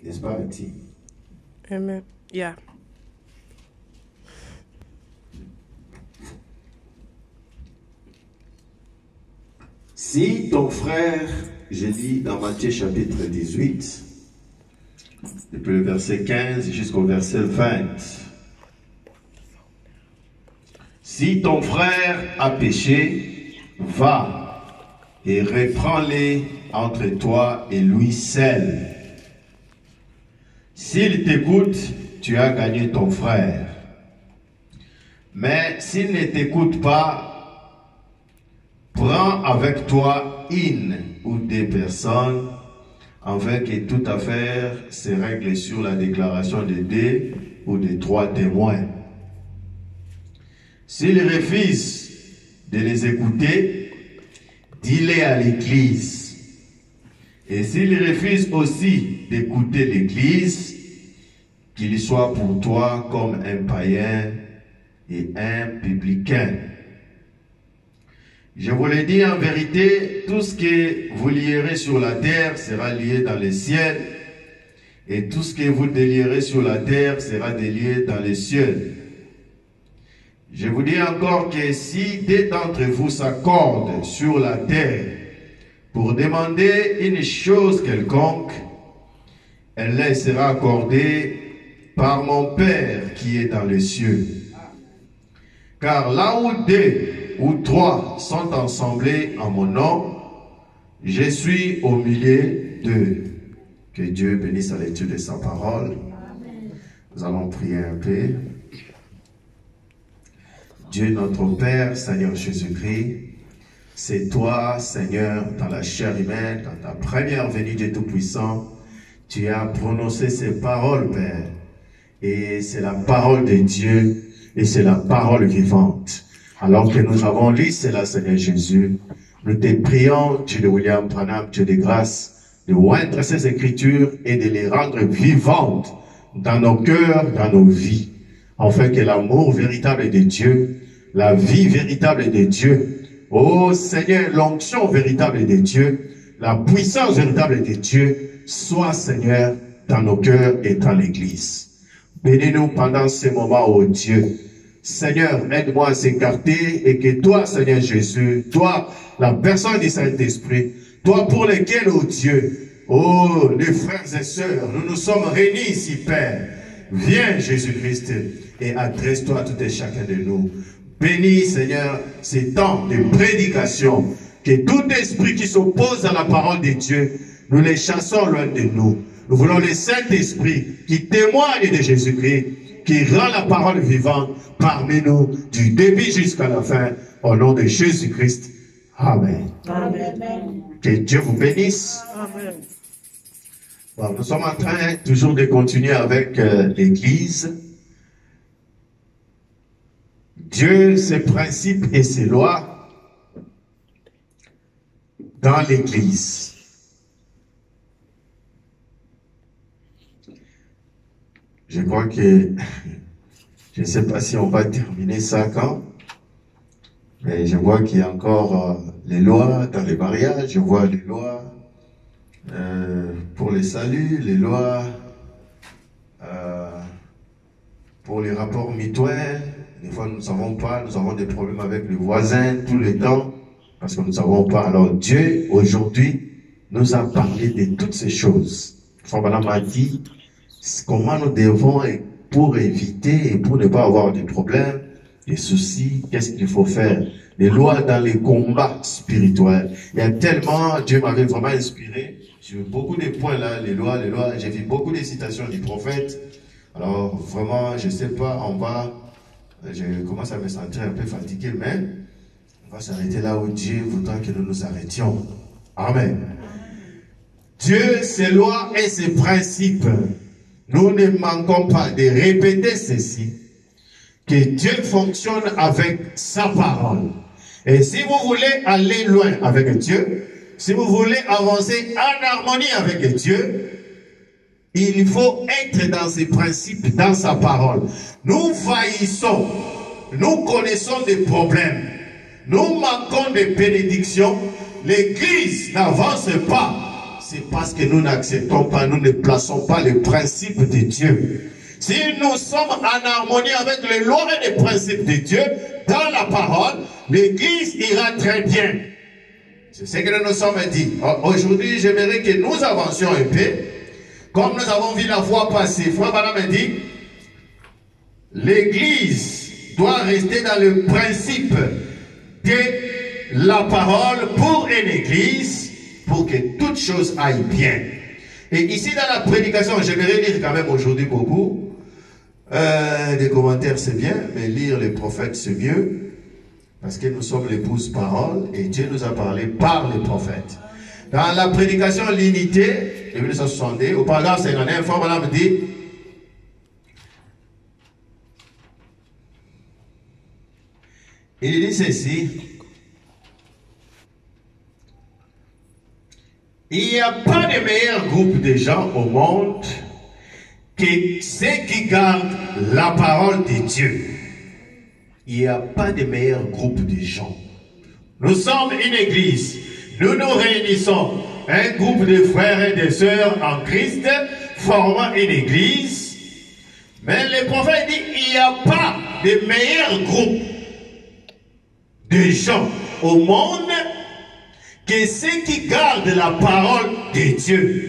N'est-ce pas, Betty? Amen. Yeah. Si ton frère, je lis dans Matthieu chapitre 18, depuis le verset 15 jusqu'au verset 20. Si ton frère a péché, va et reprends-les entre toi et lui seul. S'il t'écoute, tu as gagné ton frère. Mais s'il ne t'écoute pas, prends avec toi une ou deux personnes, afin que toute affaire se règle sur la déclaration de deux ou de trois témoins. S'il refuse de les écouter, dis-les à l'église. Et s'il refuse aussi d'écouter l'église, qu'il soit pour toi comme un païen et un publicain. Je vous le dis en vérité, tout ce que vous lierez sur la terre sera lié dans les cieux, et tout ce que vous délierez sur la terre sera délié dans les cieux. Je vous dis encore que si deux d'entre vous s'accordent sur la terre pour demander une chose quelconque, elle leur sera accordée par mon Père qui est dans les cieux. Car là où deux ou trois sont assemblés en mon nom, je suis au milieu d'eux. Que Dieu bénisse la lecture de sa parole. Nous allons prier un peu. Dieu notre Père, Seigneur Jésus-Christ, c'est toi, Seigneur, dans la chair humaine, dans ta première venue, Dieu Tout-Puissant, tu as prononcé ces paroles, Père. Et c'est la parole de Dieu, et c'est la parole vivante. Alors que nous avons lu cela, Seigneur Jésus, nous te prions, Dieu de William Branham, Dieu de grâce, de oindre ces écritures et de les rendre vivantes dans nos cœurs, dans nos vies, afin que l'amour véritable de Dieu, la vie véritable de Dieu, ô Seigneur, l'onction véritable de Dieu, la puissance véritable de Dieu, soit, Seigneur, dans nos cœurs et dans l'Église. Bénis-nous pendant ces moments, ô Dieu. Seigneur, aide-moi à s'écarter et que toi, Seigneur Jésus, toi, la personne du Saint-Esprit, toi pour lequel, ô Dieu, ô les frères et sœurs, nous nous sommes réunis ici, Père. Viens, Jésus-Christ, et adresse-toi à tout et chacun de nous. Bénis, Seigneur, ces temps de prédication, que tout esprit qui s'oppose à la parole de Dieu, nous les chassons loin de nous. Nous voulons le Saint-Esprit qui témoigne de Jésus-Christ, qui rend la parole vivante parmi nous, du début jusqu'à la fin, au nom de Jésus-Christ. Amen. Amen. Que Dieu vous bénisse. Amen. Bon, nous sommes en train toujours de continuer avec l'Église. Dieu, ses principes et ses lois dans l'Église. Je crois que, je ne sais pas si on va terminer ça quand, mais je vois qu'il y a encore les lois dans les mariages, je vois les lois pour les saluts, les lois pour les rapports mutuels. Des fois, nous ne savons pas, nous avons des problèmes avec les voisins tout le temps, parce que nous ne savons pas. Alors Dieu, aujourd'hui, nous a parlé de toutes ces choses. Frère Branham m'a dit comment nous devons, pour éviter et pour ne pas avoir de problèmes, des soucis, qu'est-ce qu'il faut faire. Les lois dans les combats spirituels. Il y a tellement, Dieu m'avait vraiment inspiré sur beaucoup de points là, les lois, j'ai vu beaucoup de citations du prophète. Alors vraiment, je ne sais pas, je commence à me sentir un peu fatigué, mais on va s'arrêter là où Dieu voudra que nous nous arrêtions. Amen. Dieu, ses lois et ses principes, nous ne manquons pas de répéter ceci, que Dieu fonctionne avec sa parole. Et si vous voulez aller loin avec Dieu, si vous voulez avancer en harmonie avec Dieu, il faut être dans ses principes, dans sa parole. Nous faillissons, nous connaissons des problèmes, nous manquons de bénédictions, l'Église n'avance pas. c'est parce que nous n'acceptons pas, nous ne plaçons pas les principes de Dieu. Si nous sommes en harmonie avec les lois et les principes de Dieu dans la parole, l'Église ira très bien. C'est ce que nous nous sommes dit. Aujourd'hui, j'aimerais que nous avancions un peu. Comme nous avons vu la fois passée, Frère Branham dit, l'Église doit rester dans le principe de la parole pour une Église, pour que toutes choses aillent bien. Et ici dans la prédication, j'aimerais lire quand même aujourd'hui beaucoup. Des commentaires c'est bien, mais lire les prophètes c'est mieux, parce que nous sommes l'épouse parole et Dieu nous a parlé par les prophètes. Dans la prédication l'unité de 1962, au paragraphe 51, Frère Branham dit, il dit ceci: il n'y a pas de meilleur groupe de gens au monde que ceux qui gardent la parole de Dieu. Il n'y a pas de meilleur groupe de gens. Nous sommes une église. Nous nous réunissons, un groupe de frères et de sœurs en Christ, formant une église. Mais le prophète dit, il n'y a pas de meilleur groupe de gens au monde que ceux qui gardent la parole de Dieu.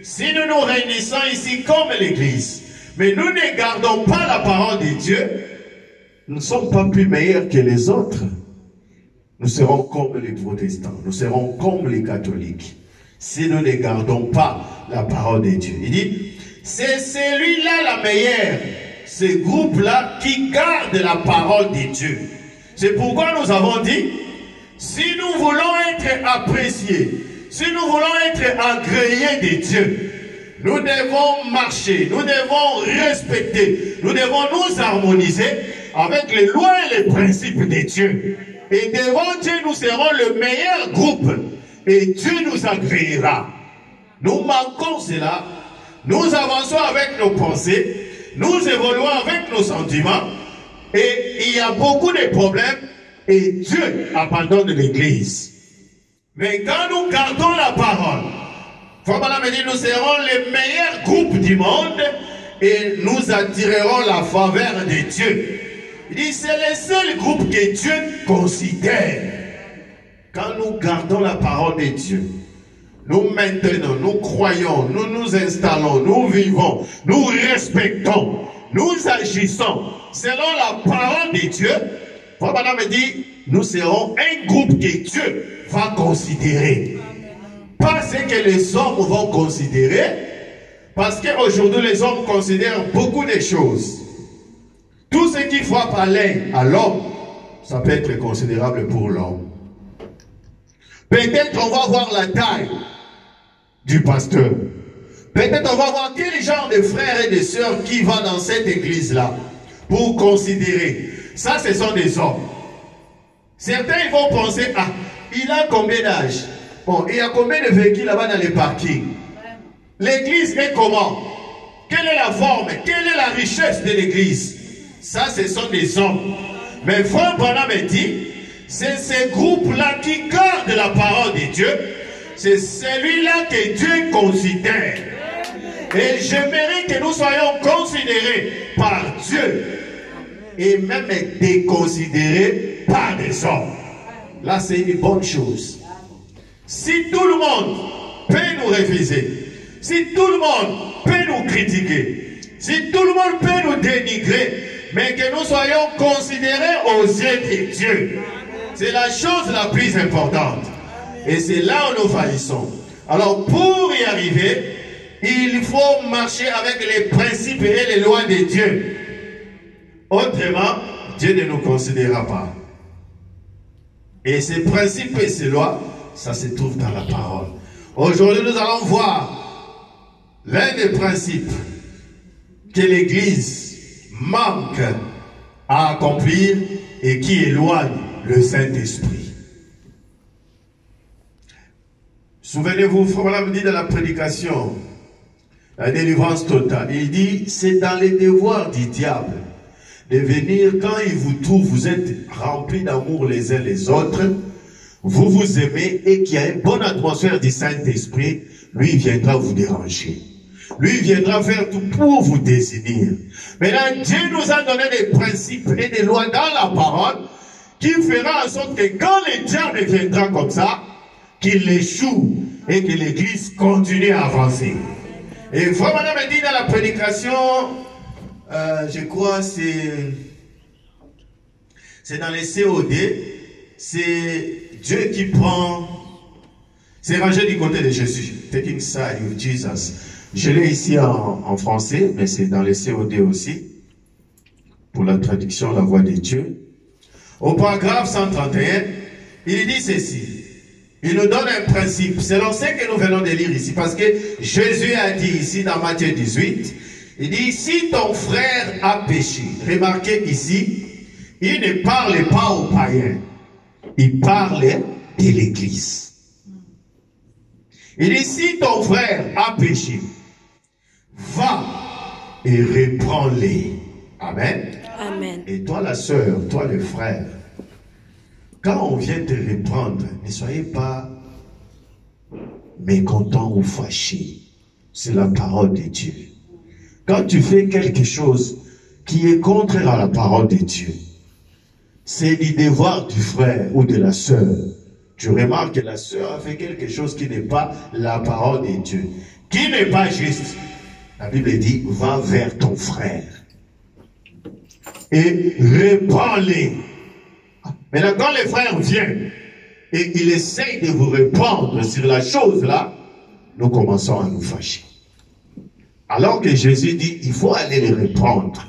Si nous nous réunissons ici comme l'église, mais nous ne gardons pas la parole de Dieu, nous ne sommes pas plus meilleurs que les autres. Nous serons comme les protestants, nous serons comme les catholiques, si nous ne gardons pas la parole de Dieu. Il dit, c'est celui-là la meilleure, ce groupe-là qui garde la parole de Dieu. C'est pourquoi nous avons dit, si nous voulons être appréciés, si nous voulons être agréés de Dieu, nous devons marcher, nous devons respecter, nous devons nous harmoniser avec les lois et les principes de Dieu. Et devant Dieu, nous serons le meilleur groupe. Et Dieu nous agréera. Nous manquons cela. Nous avançons avec nos pensées. Nous évoluons avec nos sentiments. Et il y a beaucoup de problèmes. Et Dieu abandonne l'Église. Mais quand nous gardons la parole, Frère Branham dit, nous serons les meilleurs groupes du monde et nous attirerons la faveur de Dieu. Il dit, c'est le seul groupe que Dieu considère. Quand nous gardons la parole de Dieu, nous maintenons, nous croyons, nous nous installons, nous vivons, nous respectons, nous agissons selon la parole de Dieu. Frère Branham dit, nous serons un groupe que Dieu va considérer. Pas ce que les hommes vont considérer, parce qu'aujourd'hui les hommes considèrent beaucoup de choses. Tout ce qui frappe à l'œil à l'homme, ça peut être considérable pour l'homme. Peut-être on va voir la taille du pasteur. Peut-être on va voir quel genre de frères et de sœurs qui va dans cette église-là pour considérer. Ça, ce sont des hommes. Certains ils vont penser, ah, il a combien d'âge? Bon, il y a combien de véhicules là-bas dans les parkings? L'église est comment? Quelle est la forme? Quelle est la richesse de l'église? Ça, ce sont des hommes. Mais Frère Branham dit, c'est ce groupe-là qui garde la parole de Dieu. C'est celui-là que Dieu considère. Et j'aimerais que nous soyons considérés par Dieu. Et même déconsidérés par des hommes. Là, c'est une bonne chose. Si tout le monde peut nous refuser, si tout le monde peut nous critiquer, si tout le monde peut nous dénigrer, mais que nous soyons considérés aux yeux de Dieu, c'est la chose la plus importante. Et c'est là où nous faillissons. Alors pour y arriver, il faut marcher avec les principes et les lois de Dieu. Autrement, Dieu ne nous considérera pas. Et ces principes et ces lois, ça se trouve dans la parole. Aujourd'hui, nous allons voir l'un des principes que l'Église manque à accomplir et qui éloigne le Saint-Esprit. Souvenez-vous, Frère Branham dit dans la prédication, la délivrance totale, il dit, c'est dans les devoirs du diable de venir, quand il vous trouve, vous êtes remplis d'amour les uns les autres, vous vous aimez et qu'il y a une bonne atmosphère du Saint-Esprit, lui viendra vous déranger. Lui viendra faire tout pour vous désunir. Maintenant, Dieu nous a donné des principes et des lois dans la parole qui fera en sorte que quand le diable viendra comme ça, qu'il échoue et que l'église continue à avancer. Et vraiment, on me dit dans la prédication, je crois c'est dans les COD, c'est Dieu qui prend, c'est rangé du côté de Jésus. Taking side of Jesus. Je l'ai ici en français, mais c'est dans les COD aussi, pour la traduction La Voix de Dieu. Au paragraphe 131, il dit ceci. Il nous donne un principe. Selon ce que nous venons de lire ici, parce que Jésus a dit ici dans Matthieu 18, il dit, si ton frère a péché, remarquez ici, il ne parle pas aux païens, il parle de l'église. Il dit, si ton frère a péché, va et reprends-les. Amen. Amen. Et toi la sœur, toi le frère, quand on vient te reprendre, ne soyez pas mécontents ou fâchés. C'est la parole de Dieu. Quand tu fais quelque chose qui est contraire à la parole de Dieu, c'est du devoir du frère ou de la sœur. Tu remarques que la sœur a fait quelque chose qui n'est pas la parole de Dieu, qui n'est pas juste. La Bible dit, va vers ton frère et reprends-les. Maintenant, quand le frère vient et il essaye de vous répondre sur la chose là, nous commençons à nous fâcher. Alors que Jésus dit, il faut aller les reprendre.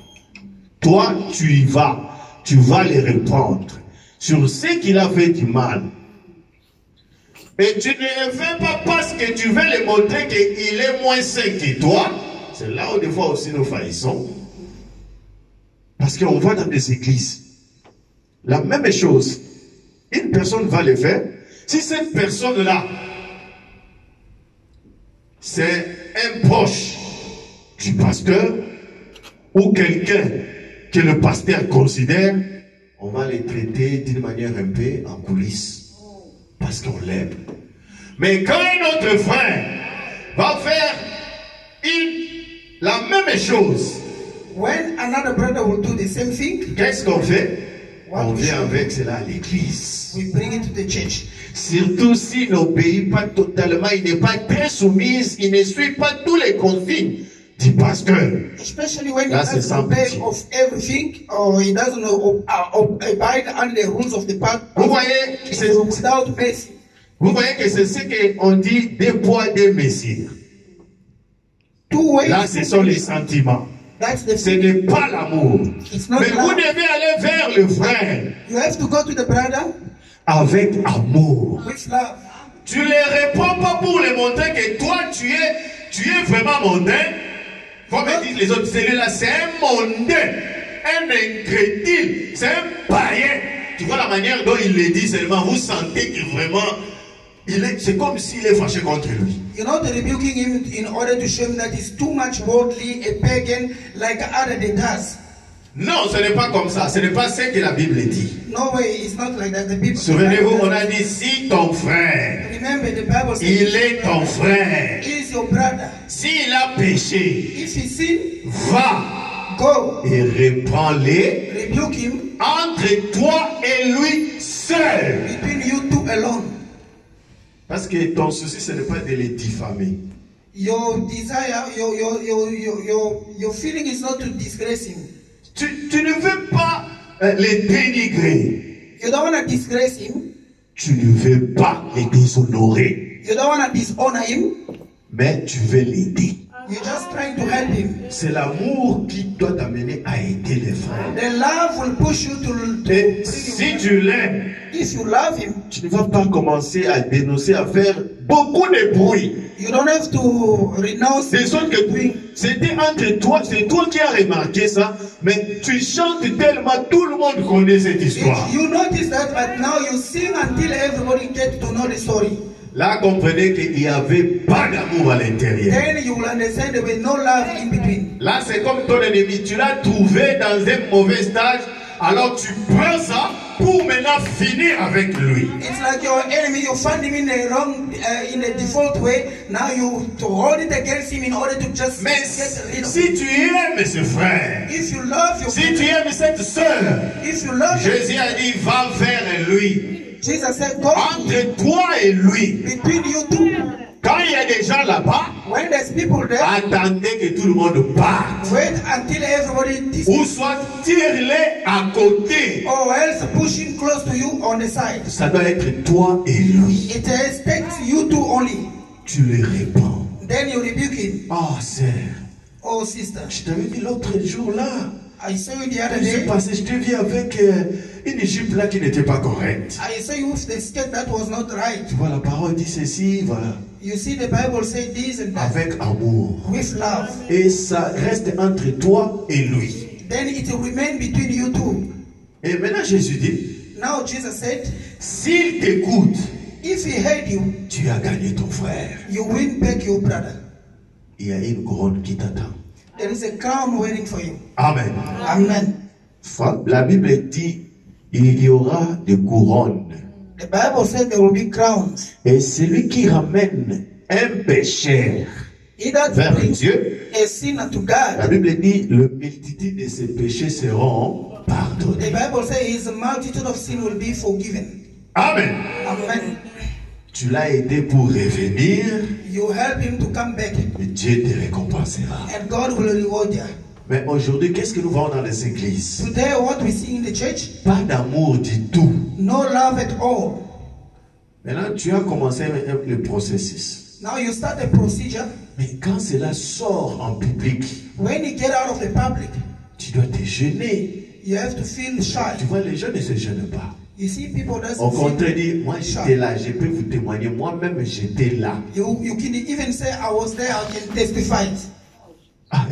Toi, tu y vas, tu vas les reprendre sur ce qu'il a fait du mal. Et tu ne le fais pas parce que tu veux lui montrer qu'il est moins saint que toi. C'est là où des fois aussi nous faillissons. Parce qu'on va dans des églises. La même chose. Une personne va le faire. Si cette personne-là, c'est un proche du pasteur ou quelqu'un que le pasteur considère, on va les traiter d'une manière un peu en coulisses. Parce qu'on l'aime. Mais quand un autre frère va faire la même chose, when another brother will do the same thing, qu'est-ce qu'on fait? On vient avec cela à l'église. We bring it to the church. Surtout s'il n'obéit pas totalement, il n'est pas très soumis, il ne suit pas tous les consignes du pasteur. Especially when là, he doesn't obey of everything, or he doesn't abide under the rules of the pastor. Vous voyez, without mercy. Vous voyez que c'est ce qu'on dit deux poids, deux mesures. Là, ce sont les sentiments. Ce n'est pas l'amour. Mais vous devez aller vers le frère. You have to go to the brother avec amour. With love. Tu ne les réponds pas pour les montrer que toi, tu es vraiment mondain. Comme disent les autres, celui-là, c'est un mondain, un incrédule, c'est un païen. Tu vois la manière dont il le dit seulement, vous sentez que vraiment, c'est comme s'il est fâché contre lui. You're not rebuking him in order to show him that he's too much worldly, a pagan, like other than us. Non, ce n'est pas comme ça. Ce n'est pas ce que la Bible dit. No way, it's not like that. The Bible. Souvenez-vous, on a dit si ton frère, remember, the Bible says, il est ton frère. He is your brother. S'il a péché, if he sin, va, go, et reprends-les, rebuke him, entre toi et lui seul. Between you two alone. Parce que ton souci, ce n'est pas de les diffamer. Your desire, your feeling is not to disgrace him. Tu ne veux pas les dénigrer. You don't want to disgrace him. Tu ne veux pas les déshonorer. You don't want to dishonor him. Mais tu veux l'aider. You're just trying to help him. C'est l'amour qui doit t'amener à aider les frères. The love will push you to et si tu l'aimes, if you love him, tu ne vas pas commencer à dénoncer, à faire beaucoup de bruit. You don't have to renounce. C'était entre toi, c'est toi qui as remarqué ça, mais tu chantes tellement, tout le monde connaît cette histoire. You notice that, but now you sing until everybody gets to know the story. Là, comprenez qu'il n'y avait pas d'amour à l'intérieur. Then you will understand there was no love in between. Là, c'est comme ton ennemi, tu l'as trouvé dans un mauvais stage, alors tu prends ça pour maintenant finir avec lui. It's like your enemy, you find him in a wrong, in a default way. Now you to hold it against him in order to just Mais get rid of si him. tu aimes ce frère, If you love your si tu aimes cette sœur, if you love Jésus a dit, va vers lui. Jesus said, go Entre toi et lui. between you two. Quand il y a des gens là-bas, When there's people there, attendez que tout le monde parte. wait until everybody Ou soit tire-les à côté. or else push him close to you on the side. Ça doit être toi et lui. It takes you two only. Tu le répands. Then you rebuke him. Oh, sœur, Oh sister, je t'avais dit l'autre jour là. I saw you the other Qu'est-ce qui s'est day. passé? Je te vis avec une Égypte là qui n'était pas correcte. I saw you with the skirt that was not right. Tu vois, la parole dit ceci, voilà. You see the Bible say this and that. Avec amour. With love. Et ça reste entre toi et lui. Then it will remain between you two. Et maintenant Jésus dit, Now Jesus said, s'il t'écoute, if he heard you, tu as gagné ton frère. you win back your brother. Il y a une couronne qui t'attend. There is a crown waiting for you. Amen. Amen. La Bible dit, il y aura des couronnes. The Bible said there will be crowns. Et celui qui ramène un pécheur He that vers brings Dieu, a sinner to la God. Bible dit, le multitude de ses péchés seront The pardonnés. Bible says his multitude of sin will be forgiven. Amen. Amen. Tu l'as aidé pour revenir, You help him to come back, et Dieu te récompensera. and God will reward you. Mais aujourd'hui, qu'est-ce que nous voyons dans les églises? Today, what we see in the church, Pas d'amour du tout. no love at all. Maintenant, tu as commencé le processus. Now you start a procedure. Mais quand cela sort en public, When you get out of the public, tu dois te gêner. you have to feel Tu shy. vois, les gens ne se gênent pas. You see, people Au doesn't contraire, feel dit, moi j'étais là, je peux vous témoigner, moi-même j'étais là. You can even say, I was there, I can testify. Ah,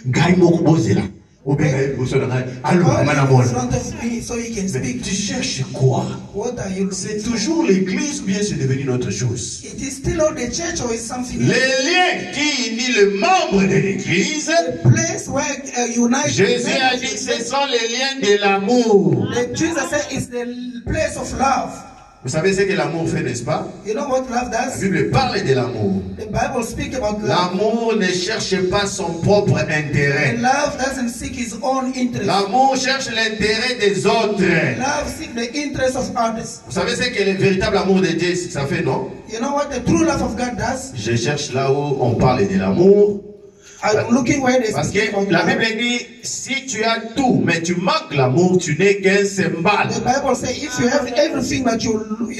Guy Mokbose là. Ou bien, allô, Call him in madame. front of me so he can Mais speak. tu cherches quoi? What are you C'est looking for? toujours l'église ou bien c'est devenu une autre chose? It is still on the church or is something Les else? liens qui unissent le membre de l'église, The place where unite Jésus a dit ce sont les liens de l'amour. Jesus said it's the place of love. Vous savez ce que l'amour fait, n'est-ce pas? You know what love La does? Bible parle de l'amour. The Bible speaks about love. L'amour ne cherche pas son propre And intérêt. love doesn't seek his own interest. L'amour cherche l'intérêt des autres. Love seeks the interest of others. Vous savez ce que le véritable amour de Dieu, ça fait, non? You know what the true love of God does? Je cherche là où on parle de l'amour. I'm looking where they Parce speak que about la love. Bible dit, si tu as tout, mais tu manques l'amour, tu n'es qu'un symbole. The Bible says if you have everything but you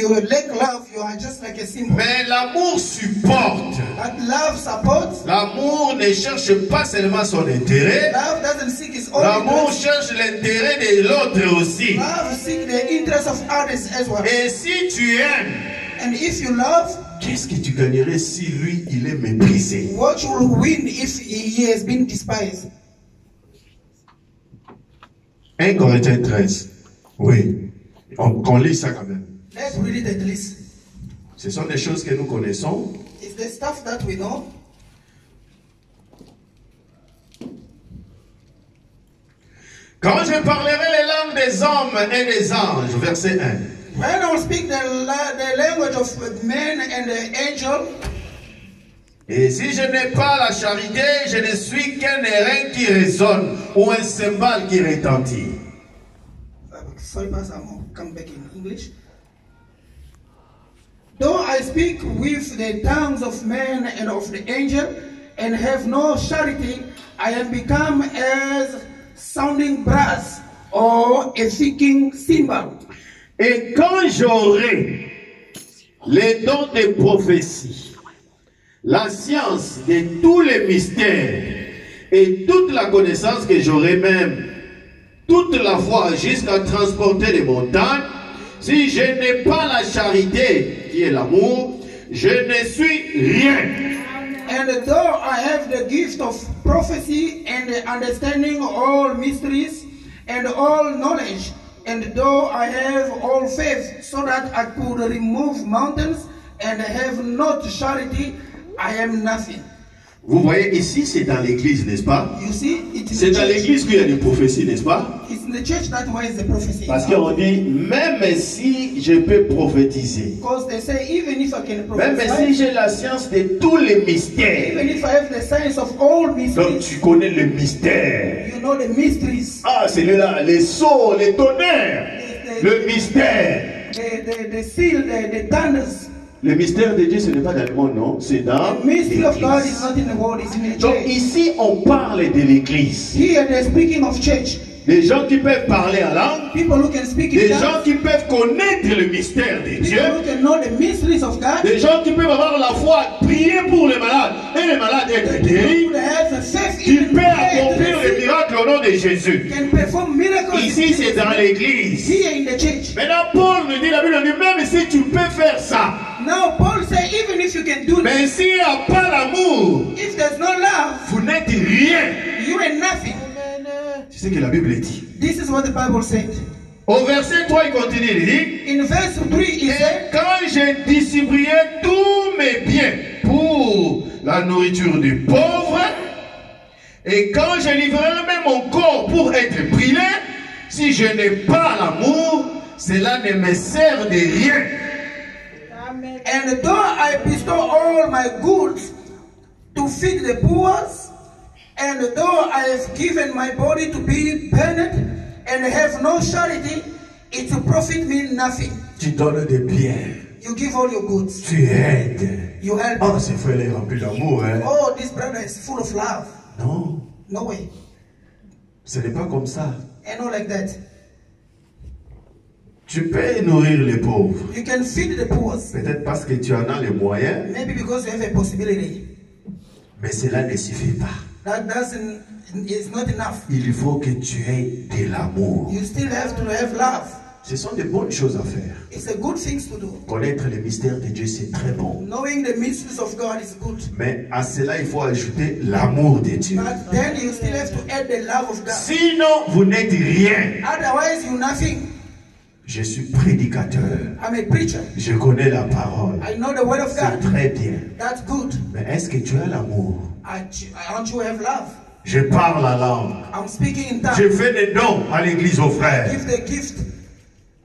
lack love, you are just like a symbol. Mais l'amour supporte. But love supports. L'amour ne cherche pas seulement son intérêt. Love doesn't seek its own L'amour interest. cherche l'intérêt de l'autre aussi. Love seeks the interest of others as well. Et si tu aimes, And if you love, qu'est-ce que tu gagnerais si lui, il est méprisé? what you will win if he has been despised? 1 Corinthiens 13. Oui. On lit ça quand même. Let's read it at least. Ce sont des choses que nous connaissons. It's the stuff that we know. Quand je parlerai les langues des hommes et des anges, verset 1. When I will speak the language of men and the angel, Et si je n'ai pas la charité, je ne suis qu'un airain qui résonne ou un cymbale qui retentit. sorry, Pastor, I'll come back in English. Though I speak with the tongues of men and of the angel, and have no charity, I am become as sounding brass or a thinking cymbal. Et quand j'aurai les dons de prophétie, la science de tous les mystères et toute la connaissance que j'aurai même, toute la foi jusqu'à transporter les montagnes, si je n'ai pas la charité qui est l'amour, je ne suis rien. And though I have the gift of prophecy and the understanding all mysteries and all knowledge, and though I have all faith so that I could remove mountains and have not charity, I am nothing. Vous voyez, ici c'est dans l'église, n'est-ce pas? You see, it is C'est dans church. l'église qu'il y a des prophéties, n'est-ce pas? It's in the church that why is the prophecy. Parce qu'on dit, même si je peux prophétiser, Because they say, even if I can même si prophesy, j'ai la science de tous les mystères, even if I have the science of all donc mysteries, tu connais le mystère. you know the mysteries, Ah, celui-là, les sceaux, les tonnerres, le mystère. the seal, the thunders. Le mystère de Dieu, ce n'est pas dans le monde, non, c'est dans The mystery of God is l'Église. not in the world, it's in the Donc church. ici, on parle de l'Église. Here they're speaking of church. Des gens qui peuvent parler en langue, People who can speak in des tongues, gens qui peuvent connaître le mystère de Dieu, people who can know the mysteries of God, des gens qui peuvent avoir la foi, prier pour les malades, et les malades être guéris, who have a faith qui in peuvent accomplir les miracles au nom de Jésus. can perform miracles. Ici, c'est dans l'Église. Here in the church. Maintenant, Paul nous dit, la Bible nous dit, même si tu peux faire ça, Now Paul said, even if you can do mais this, s'il n'y a pas l'amour, if there's no love, vous n'êtes rien. you ain't nothing. C'est ce que la Bible dit. This is what the Bible said. Au verset 3, il continue, il dit, In verse 3, he et said, quand j'ai distribué tous mes biens pour la nourriture du pauvre, et quand je livrerai même mon corps pour être brûlé, si je n'ai pas l'amour, cela ne me sert de rien. and though I bestow all my goods to feed the poor, and though I have given my body to be burned, and have no charity, it will profit me nothing. Tu donnes des biens, You give all your goods. tu aides. You help. Oh, ce frère est rempli d'amour, hein? Oh, this brother is full of love. Non, No way. ce n'est pas comme ça. And not like that. Tu peux nourrir les pauvres. You can feed the poor. Peut-être parce que tu en as les moyens, Maybe because you have a possibility. mais cela ne suffit pas. That doesn't, is not enough. Il faut que tu aies de l'amour. You still have to have love. Ce sont de bonnes choses à faire. It's a good thing to do. Connaître les mystères de Dieu, c'est très bon. Knowing the mysteries of God is good. Mais à cela, il faut ajouter l'amour de Dieu. But then you still have to add the love of God. Sinon, vous n'êtes rien. Otherwise, you're nothing. Je suis prédicateur. I'm a preacher. Je connais la parole. I know the word of C'est God. très bien. That's good. Mais est-ce que tu as l'amour? Don't you have love? Je parle la langue. I'm speaking in Je tongues. fais des dons à l'église aux frères. Give the gift.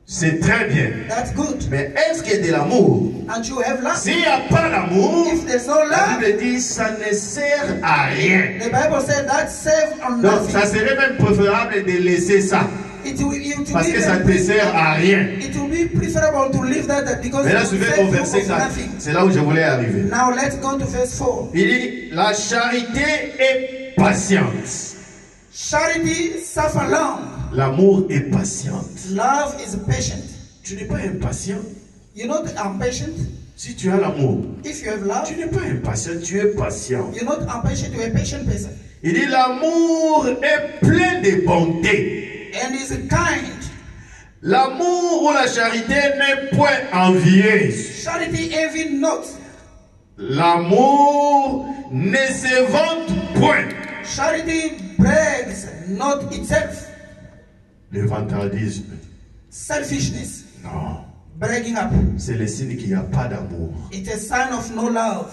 C'est très bien. That's good. Mais est-ce qu'il y a de l'amour? And you have love. S'il n'y a pas d'amour, If there's no la love, Bible dit ça ne sert à rien. the Bible said that save on Donc ça nothing. serait même préférable de laisser ça. It will Parce que ça ne te be sert à rien. it will be preferable to leave that because Mais là, it will suivez save au you verset of 4. nothing. C'est là où je voulais arriver. Now let's go to verse 4. Il dit, la charité est patiente. Charity suffer long. L'amour est patiente. Love is patient. Tu n'es pas impatient. You're not impatient. Si tu as l'amour, If you have love, tu n'es pas impatient, tu es patient. you're not impatient, you're a patient person. Il dit, l'amour est plein de bonté. And is kind. L'amour ou la charité n'est point envieuse. Charity envy not. L'amour ne se vante point. Charity brags not itself. Le vantardisme, Selfishness. non. Bragging up. C'est le signe qu'il n'y a pas d'amour. It's a sign of no love.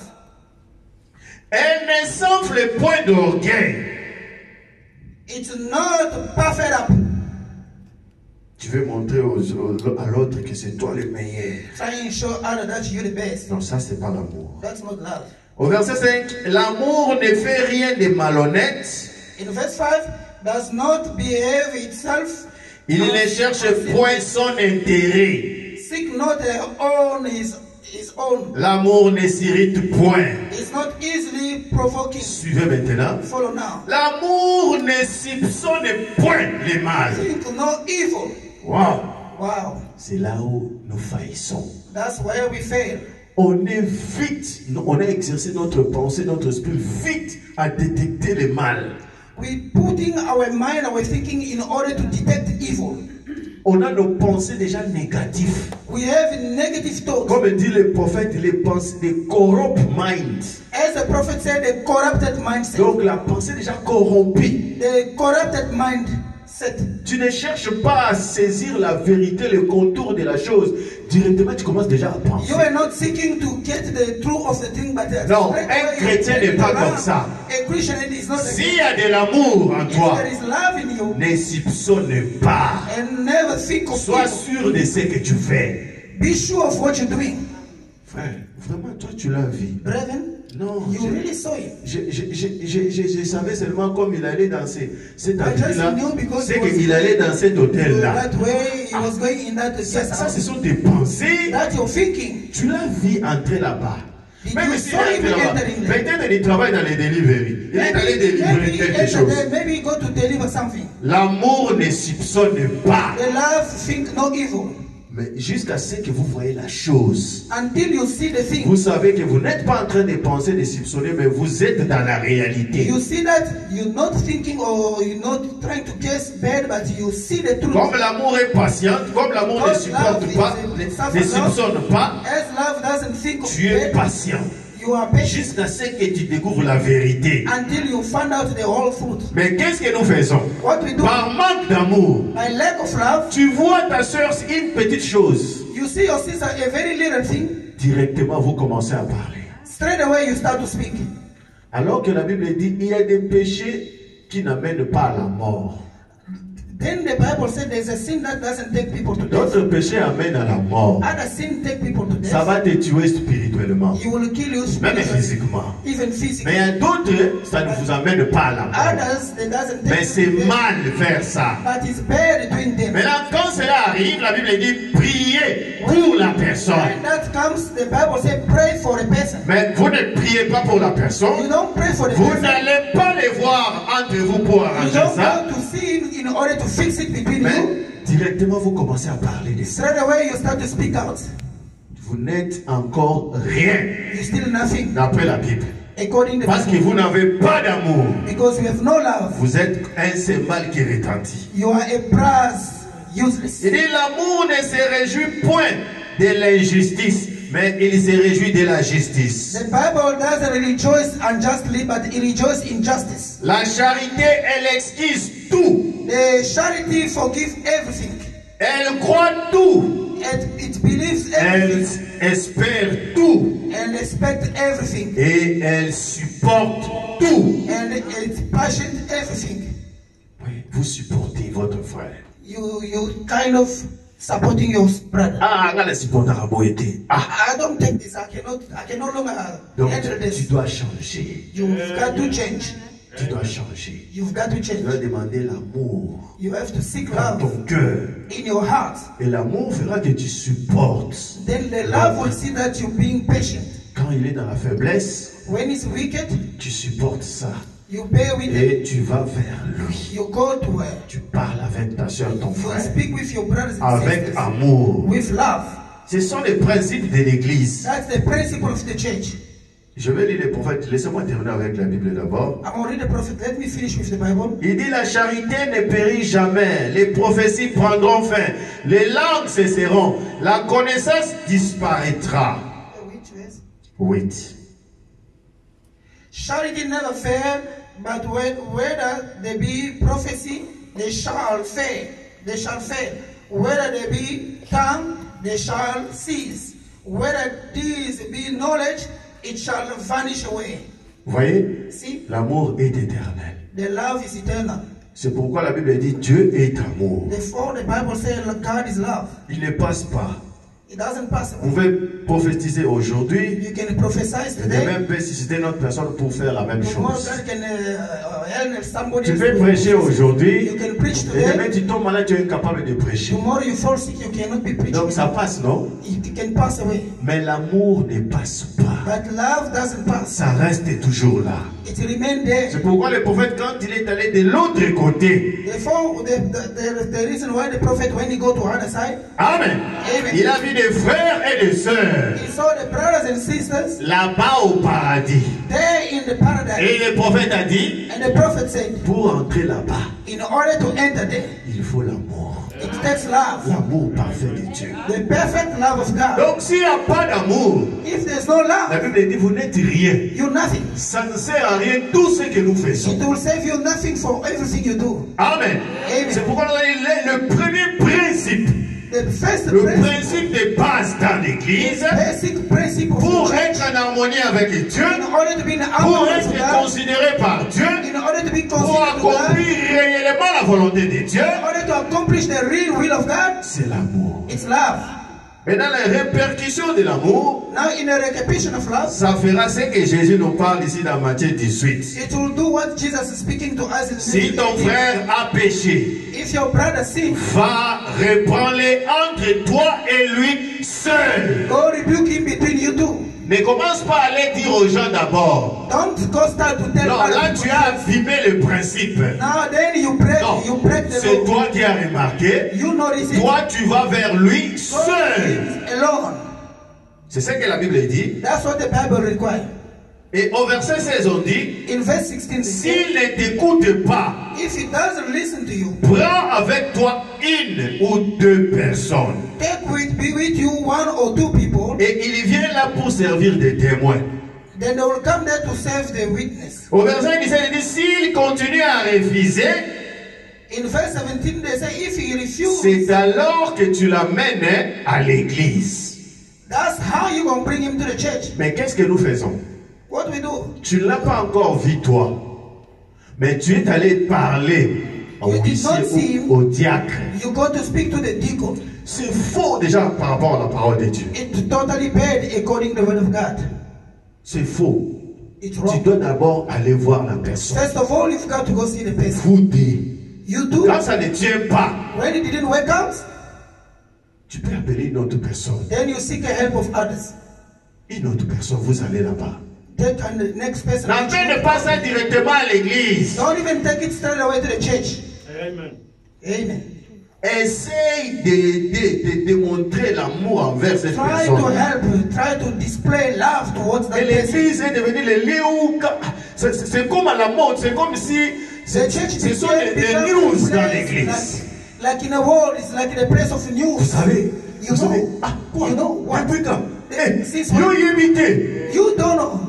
Elle ne s'enfle point d'orgueil. It's not puffed up. Tu veux montrer à l'autre que c'est toi le meilleur. Trying to show others that you're the best. Non, ça c'est pas l'amour. That's not love. Au verset 5, l'amour ne fait rien de malhonnête. In verse 5, does not behave itself. Il ne cherche point son intérêt. Seek not his own. L'amour ne s'irrite point. It's not easily provoking. Suivez maintenant. Follow now. L'amour ne soupçonne point le mal. Think no evil. Wow. Wow. C'est là où nous faillissons. That's where we fail. On est vite, on a exercé notre pensée, notre esprit vite à détecter le mal. We putting our mind, our thinking in order to detect evil. On a nos pensées déjà négatives. We have negative thoughts. Comme dit le prophète, les pensées, les corrupt mind. As the prophet said, the corrupted mindset. Donc la pensée déjà corrompue. The corrupted mind 7. Tu ne cherches pas à saisir la vérité, le contour de la chose. Directement, tu commences déjà à penser. You are not seeking to get the truth of the thing, but Non, un chrétien n'est pas comme ça. A Christian is not. S'il y a de l'amour en If toi, there is love in you, ne soupçonne pas. and never think of Sois evil. sûr de ce que tu fais. Be sure of what you're doing. Frère, vraiment, toi, tu l'as vu. Brethren, Non, you really saw it. je savais seulement comme il allait dans cette I avenue-là, just knew because c'est he was qu'il allait dans cet hôtel-là. that way he was going in that guest Ça, house. ce sont tes pensées. That you're thinking. Tu l'as vu entrer là-bas. Did Même you s'il saw est him entré là-bas, entering there? peut-être il travaille dans les deliveries. Il est allé délivrer quelque chose. Maybe he go to deliver something. L'amour ne soupçonne pas. The love think no evil. Mais jusqu'à ce que vous voyez la chose. Until you see the thing. Vous savez que vous n'êtes pas en train de penser, de soupçonner, mais vous êtes dans la réalité. You see that you're not thinking or you're not trying to guess bad, but you see the truth. Comme l'amour est patient, comme l'amour ne supporte pas, ne soupçonne pas, As love doesn't think of tu es bad, patient. you are patient Jusqu'à ce que tu découvres la vérité. until you find out the whole truth. Mais qu'est-ce que nous faisons? What we do, Par manque d'amour, by lack of love, tu vois ta soeur une petite chose. you see your sister a very little thing, Directement, vous commencez à parler. straight away you start to speak. Alors que la Bible dit, il y a des péchés qui n'amènent pas à la mort. Then the Bible said there's a sin that doesn't take people to death. D'autres péchés amènent à la mort. Other sin take people to Ça death. va te tuer spirituellement, You will kill you même spiritually, physiquement. even Mais physically. il y a d'autres, ça ne vous amène pas à la mort. Others, they doesn't Mais take c'est you to death, mal de faire ça. but it's bad doing them. Maintenant, quand cela arrive, la Bible dit priez pour la personne. When that comes, the Bible says pray for a person. Mais vous ne priez pas pour la You personne. don't pray for the Vous person. n'allez pas les voir entre vous pour You arranger don't ça. go to see him in order to fix it between Mais you. directement, vous commencez à parler de ça. Straight away you start to speak out. Vous n'êtes encore rien You're still nothing d'après la Bible. according to Parce the que vous n'avez pas d'amour. because you have no love. Vous êtes un cymbale qui retentit. You are a brass useless. Il dit l'amour ne se réjouit point de l'injustice, mais il se réjouit de la justice. The Bible doesn't rejoice unjustly, but it rejoices in justice. La charité, elle excuse tout. The charity forgives everything. Elle croit tout. It believes Elle everything espère tout. and expects everything. Et elle supporte tout. And it's patient everything. Oui, vous supportez votre frère. You kind of supporting your brother. Ah, regarde supporter à Boété. Ah, I don't take this. I can no longer donc enter tu this. dois changer. You've got to change. Tu dois changer. You've got to Tu dois change. demander l'amour You have to seek dans love ton cœur. in your heart. Et l'amour fera que tu supportes. Then the love will see that you're being patient. Quand il est dans la faiblesse, When it's wicked, tu supportes ça. you bear with it. Et tu vas vers lui. You go to her. Tu parles avec ta soeur, ton You frère. speak with your brothers and Avec sisters amour. with love. Ce sont les principes de l'église. That's the principle of the church. Je vais lire les prophètes. Laissez-moi terminer avec la Bible d'abord. I'm going to read the prophet. Let me finish with the Bible. Il dit la charité ne périt jamais. Les prophéties prendront fin. Les langues cesseront. La connaissance disparaîtra. Which verse? 8. Charity never fail, but whether there be prophecy, they shall fail. They shall fail. Whether there be tongue, they shall cease. Whether these be knowledge, it shall vanish away. Vous voyez, See, l'amour est éternel. the love is eternal. C'est pourquoi la Bible dit Dieu est amour. Therefore, the Bible says God is love. Il ne passe pas. It doesn't pass Vous away. pouvez prophétiser aujourd'hui. You can prophesy Et today. même peut susciter une autre personne pour faire la même Tomorrow, chose. God can help somebody Tu else peux to- prêcher aujourd'hui. You can preach Et demain today. tu tombes malade, tu es incapable de prêcher. Tomorrow you fall sick, you cannot be preaching. Donc ça passe, non? It can pass away. Mais l'amour ne passe pas. But love doesn't pass. Ça reste toujours là. It remains there. C'est pourquoi le prophète, quand il est allé de l'autre côté, Therefore, the reason why the prophet, when he go to other side, Amen, Amen. il a vu des frères et des sœurs he saw the brothers and sisters là-bas au paradis. there in the paradise. Et le prophète a dit, And the prophet said, pour entrer là-bas, in order to enter there, il faut l'amour. it It takes love. L'amour parfait de Dieu. The perfect love of God. Donc s'il n'y a pas d'amour, If there's no la love, Bible dit vous n'êtes rien. you're nothing. Ça ne sert à rien tout ce que nous faisons. It will save you nothing for everything you do. Amen. Amen. C'est pourquoi nous avons le premier principe, The first le principle, principe de base dans l'église, basic principle of pour the church, être en harmonie avec Dieu, in order to be in pour harmony with être God, considéré par Dieu, in order to be pour considered to God, accomplir réellement la volonté de Dieu, in order to accomplish the real will of God, c'est l'amour. it's love. Maintenant, les répercussions de l'amour, Now, in a recognition of love, ça fera ce que Jésus nous parle ici dans Matthieu 18. it will do what Jesus is speaking to us in Si ton frère a péché, If your brother sins, va reprendre-les entre toi et lui seul. go rebuke him between you two. Ne commence pas à aller dire aux gens d'abord. Don't go start to tell Non, other là people. tu as abîmé le principe. Now then you break the C'est law. toi qui as remarqué. You notice it. Toi tu vas vers lui Go seul. alone. C'est ce que la Bible dit. That's what the Bible requires. Et au verset 16 on dit, In verse 16, it says, s'il ne t'écoute pas, if he doesn't listen to you, prends avec toi une ou deux personnes. be with you one or two people, Et il vient là pour servir de témoin. then they will come there to serve the witness. Au verset 17 il dit, s'il continue à refuser, In verse 17, they say, if he refuses, c'est alors que tu l'amènes à l'église. that's how you going to bring him to the church. Mais qu'est-ce que nous faisons? What we do? Tu ne l'as pas encore vu toi. Mais tu es allé parler au You did huissier, not see him. au diacre. You go to speak to the deacon. C'est faux déjà par rapport à la parole de Dieu. It's totally bad according to the word of God. C'est faux. It's Tu wrong. dois d'abord aller voir la personne. First of all, you've got to go see the person. Vous deux. You do. Quand ça ne tient pas, When it didn't work out, tu peux appeler une autre personne. then you seek the help of others. Une autre personne, vous allez là-bas. Take and the next person. N'amène pas ça directement à l'église. Don't even take it straight away to the church. Amen. Amen. Essaye de démontrer l'amour envers cette Try to personne. help. Try to display love towards Et that person. l'église est devenue le lieu où c'est comme à la mode, c'est comme si The church ce sont became des a news place dans l'église. like in a world, it's like the place of news. Vous savez, You vous savez, know, ah, quoi? you know what? Depuis quand? Since Yo when? imité. You don't know.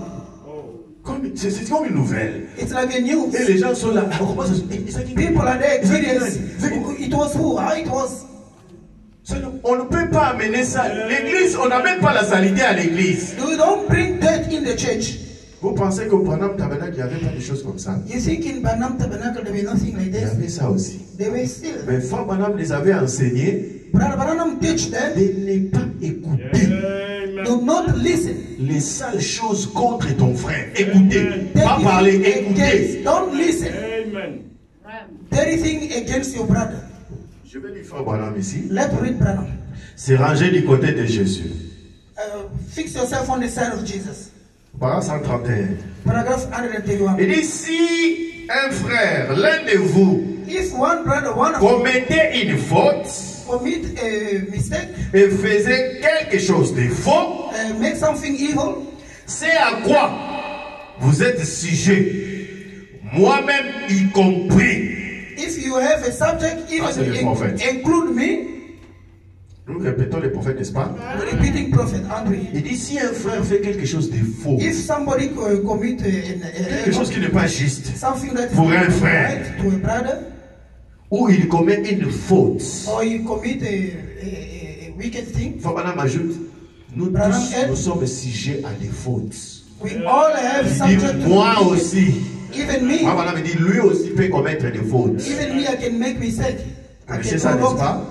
C'est comme une nouvelle. It's like a news. Et les gens sont là. Ah, comment ça se fait? People are there experiencing. It was who? How it was? On ne peut pas amener ça. L'église, on n'amène pas la saleté à l'église. You don't bring dirt in the church. Vous pensez qu'au Panam Tabernacle, il n'y avait pas de choses comme ça? You think in Banam Tabernacle there was nothing like Il y this? avait ça aussi. They were still. Mais Frère Branham les avait enseigné Brother Branham teach them, de ne pas écouter Amen. do not listen. les sales choses contre ton frère. Écoutez. Pas parler, écoutez. Against, don't listen. Amen. Anything against your brother. Je vais lire Frère Branham ici. Let's read Branham. C'est rangé du côté de Jésus. Fix yourself on the side of Jesus. Paragraphe 131. Paragraph 131. Il dit si un frère, l'un de vous, If one brother, one of you commettait une faute commit a mistake, et faisait quelque chose de faux, make something evil, c'est à quoi vous êtes sujet, moi-même y compris. if you have a subject, c'est le even prophète. include me, Nous répétons les prophètes, n'est-ce pas? the repeating prophet, aren't we? Il dit si un frère fait quelque chose de faux, If somebody commit quelque chose qui n'est pas juste, something that is Pour un not frère. right to a brother, ou il commet une faute, or you commit a wicked thing, Frère Branham ajoute, nous Branham tous, aide. nous sommes sujets à des fautes. we all have Il subject dit to moi wicked. aussi. Even me, Frère Branham dit lui aussi peut commettre des fautes. even me, I can make mistake. I Connaissez can ça, go n'est-ce wrong. pas?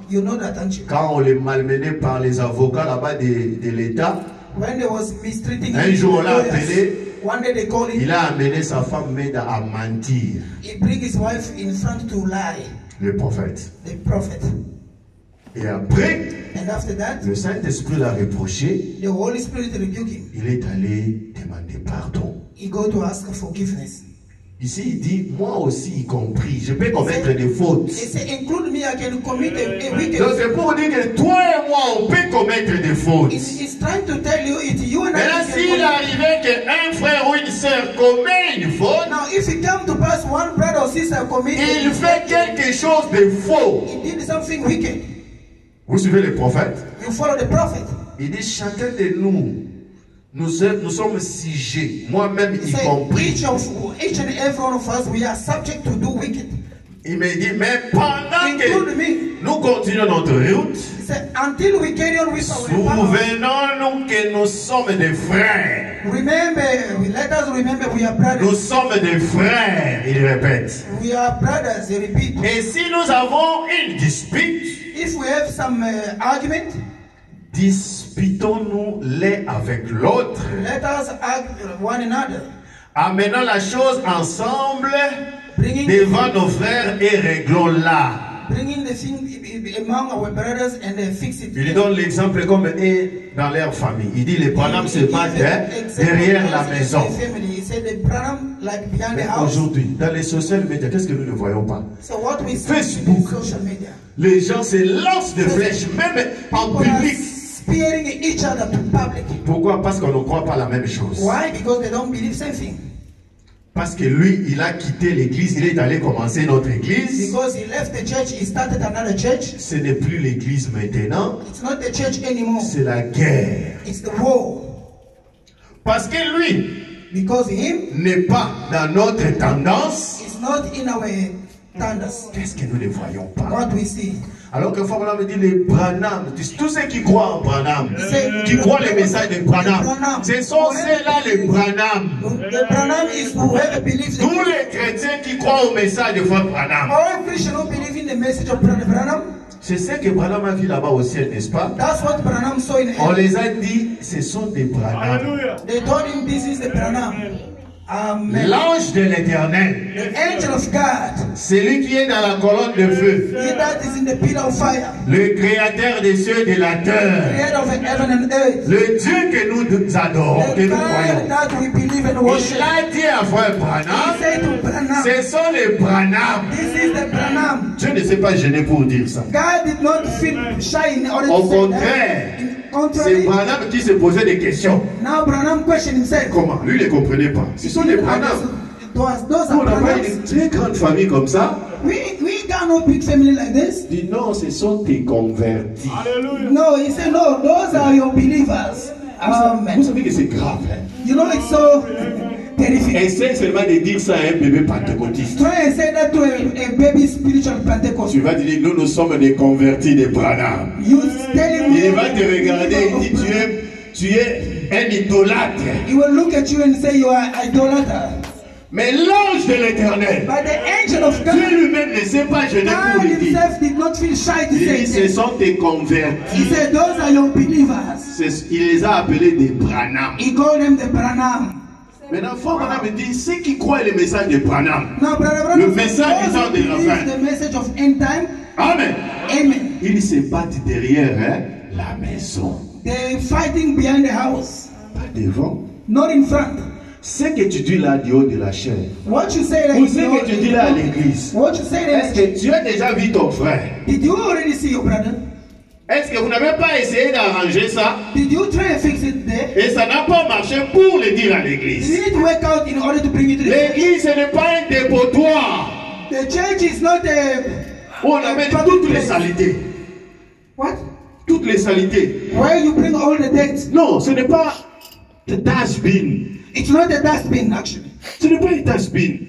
You know that, don't you? Quand on les malmenait par les avocats là-bas de l'État, When they was mistreating un him, jour on l'a lawyers, appelé, one day they called him, il a amené sa femme Meda à mentir, he bring his wife in front to lie, le prophète. the prophet. Et après, And after that, le Saint-Esprit l'a reproché, the Holy Spirit rebuked him. il est allé demander pardon. He go to ask for forgiveness. Ici, il dit, moi aussi y compris, je peux commettre des fautes. He said, include me, I can commit a wicked. Donc c'est pour dire que toi et moi, on peut commettre des fautes. He's trying to tell you, it's you and Maintenant, I. s'il arrivait qu'un frère ou une sœur commet une faute, Now, if it come to pass, one brother or sister committed. il fait quelque chose de faux. He did something wicked. Vous suivez les prophètes? You follow the prophet. Il dit chacun de nous sommes sujets, moi-même y Say, compris. each and every one of us, we are subject to do wicked. Il me dit, mais pendant Include que me. nous continuons notre route, He said, until we carry on with our power. souvenons-nous que nous sommes des frères. Let us remember we are brothers. Nous sommes des frères, il répète. We are brothers, they repeat. Et si nous avons une dispute, If we have some argument, disputons-nous l'un avec l'autre, let us argue one another. amenons la chose ensemble Bringing devant nos frères et réglons-la. Bringing the thing among our brothers and fix it. Il donne l'exemple comme est dans leur famille. Il dit les Branham se battent derrière la maison. He said the Branham like behind the house. Aujourd'hui, dans les social media, qu'est-ce que nous ne voyons pas? So what we see Facebook. in social media. Les gens se lancent des flèches, même en People are public. spearing each other to public. Pourquoi? Parce qu'on ne croit pas la même chose. Why? Because they don't believe same thing. Parce que lui, il a quitté l'église, il est allé commencer notre église. Because he left the church, he started another church. Ce n'est plus l'église maintenant, It's not the church anymore. c'est la guerre. It's the war. Parce que lui Because him n'est pas dans notre tendance. is not in our standards. Qu'est-ce que nous ne voyons pas? What we see. Alors que Fabiola me dit les Branham, tous ceux qui croient en Branham, qui croient les messages de Branham, ce sont ceux-là les Branham. The Branham is whoever believes in Tous les chrétiens qui croient au message de Frère Branham. all Christians who believe in the message of Brother Branham. C'est ce que Branham a vu là-bas au ciel, n'est-ce pas? That's what Branham saw in On heaven. les a dit, ce sont des Branham. They told him this is the Branham. Amen. L'ange de l'Éternel, The angel of God, celui qui est dans la colonne de feu, he that is in the pillar of fire, le créateur des cieux et de la terre, creator of heaven and earth, le Dieu que nous adorons, que the nous God croyons. that we believe and worship. Il a dit à Frère He Branham, said to Branham, ce sont les Branham. this is the Branham. Dieu ne s'est pas gêné pour dire ça. God did not feel shy in order Au to say contraire, that. c'est Contrary, Branham qui se posait des questions. now Branham questioned himself. Comment? Lui, il ne comprenait pas. Ce sont les Branham. Those On are n'a pas Branhams. une très grande famille comme ça. We got no big family like this. Il dit non, ce sont tes convertis. No, he said, no, those are your believers. Vous savez que c'est grave. Hein? You know, it's so terrific. Essaye seulement de dire ça à un bébé pentecôtiste. Try and say that to a baby spiritual Pentecost. Tu vas dire, nous sommes des convertis de Branham. You tell him. Il va te regarder et dit, tu es un idolâtre. He will look at you and say you are idolater. Mais l'ange de l'Éternel, But the angel of Dieu God, lui-même ne s'est pas gêné pour God lui dire. himself did not feel shy to Il say dit, ce it. sont tes He convertis. said, those are your believers. Il les a appelés des Branham. He called them the Branham. Maintenant, Frère Branham me dit, ceux qui croient le message de Branham, Now, Brother le Branham, message du temps de la fin. the message of end time. Amen. Amen. Ils se battent derrière la maison. They're fighting behind the house, Pas devant. not in front. Ce que tu dis là du haut de la chair, What you say there ou is ce que tu dis là à l'église, what you say est-ce there. que tu as déjà vu ton frère? Did you already see your brother? Est-ce que vous n'avez pas essayé d'arranger ça? Did you try and fix it there? Et ça n'a pas marché pour le dire à Did l'église. it work out in order to bring it to the church? L'église, ce n'est pas un dépotoir The church is not a où on amène toutes les saletés. what? Toutes les saletés. Where you bring all the dirt. Non, ce n'est pas the dustbin. It's not a dustbin actually. Ce n'est pas une dustbin.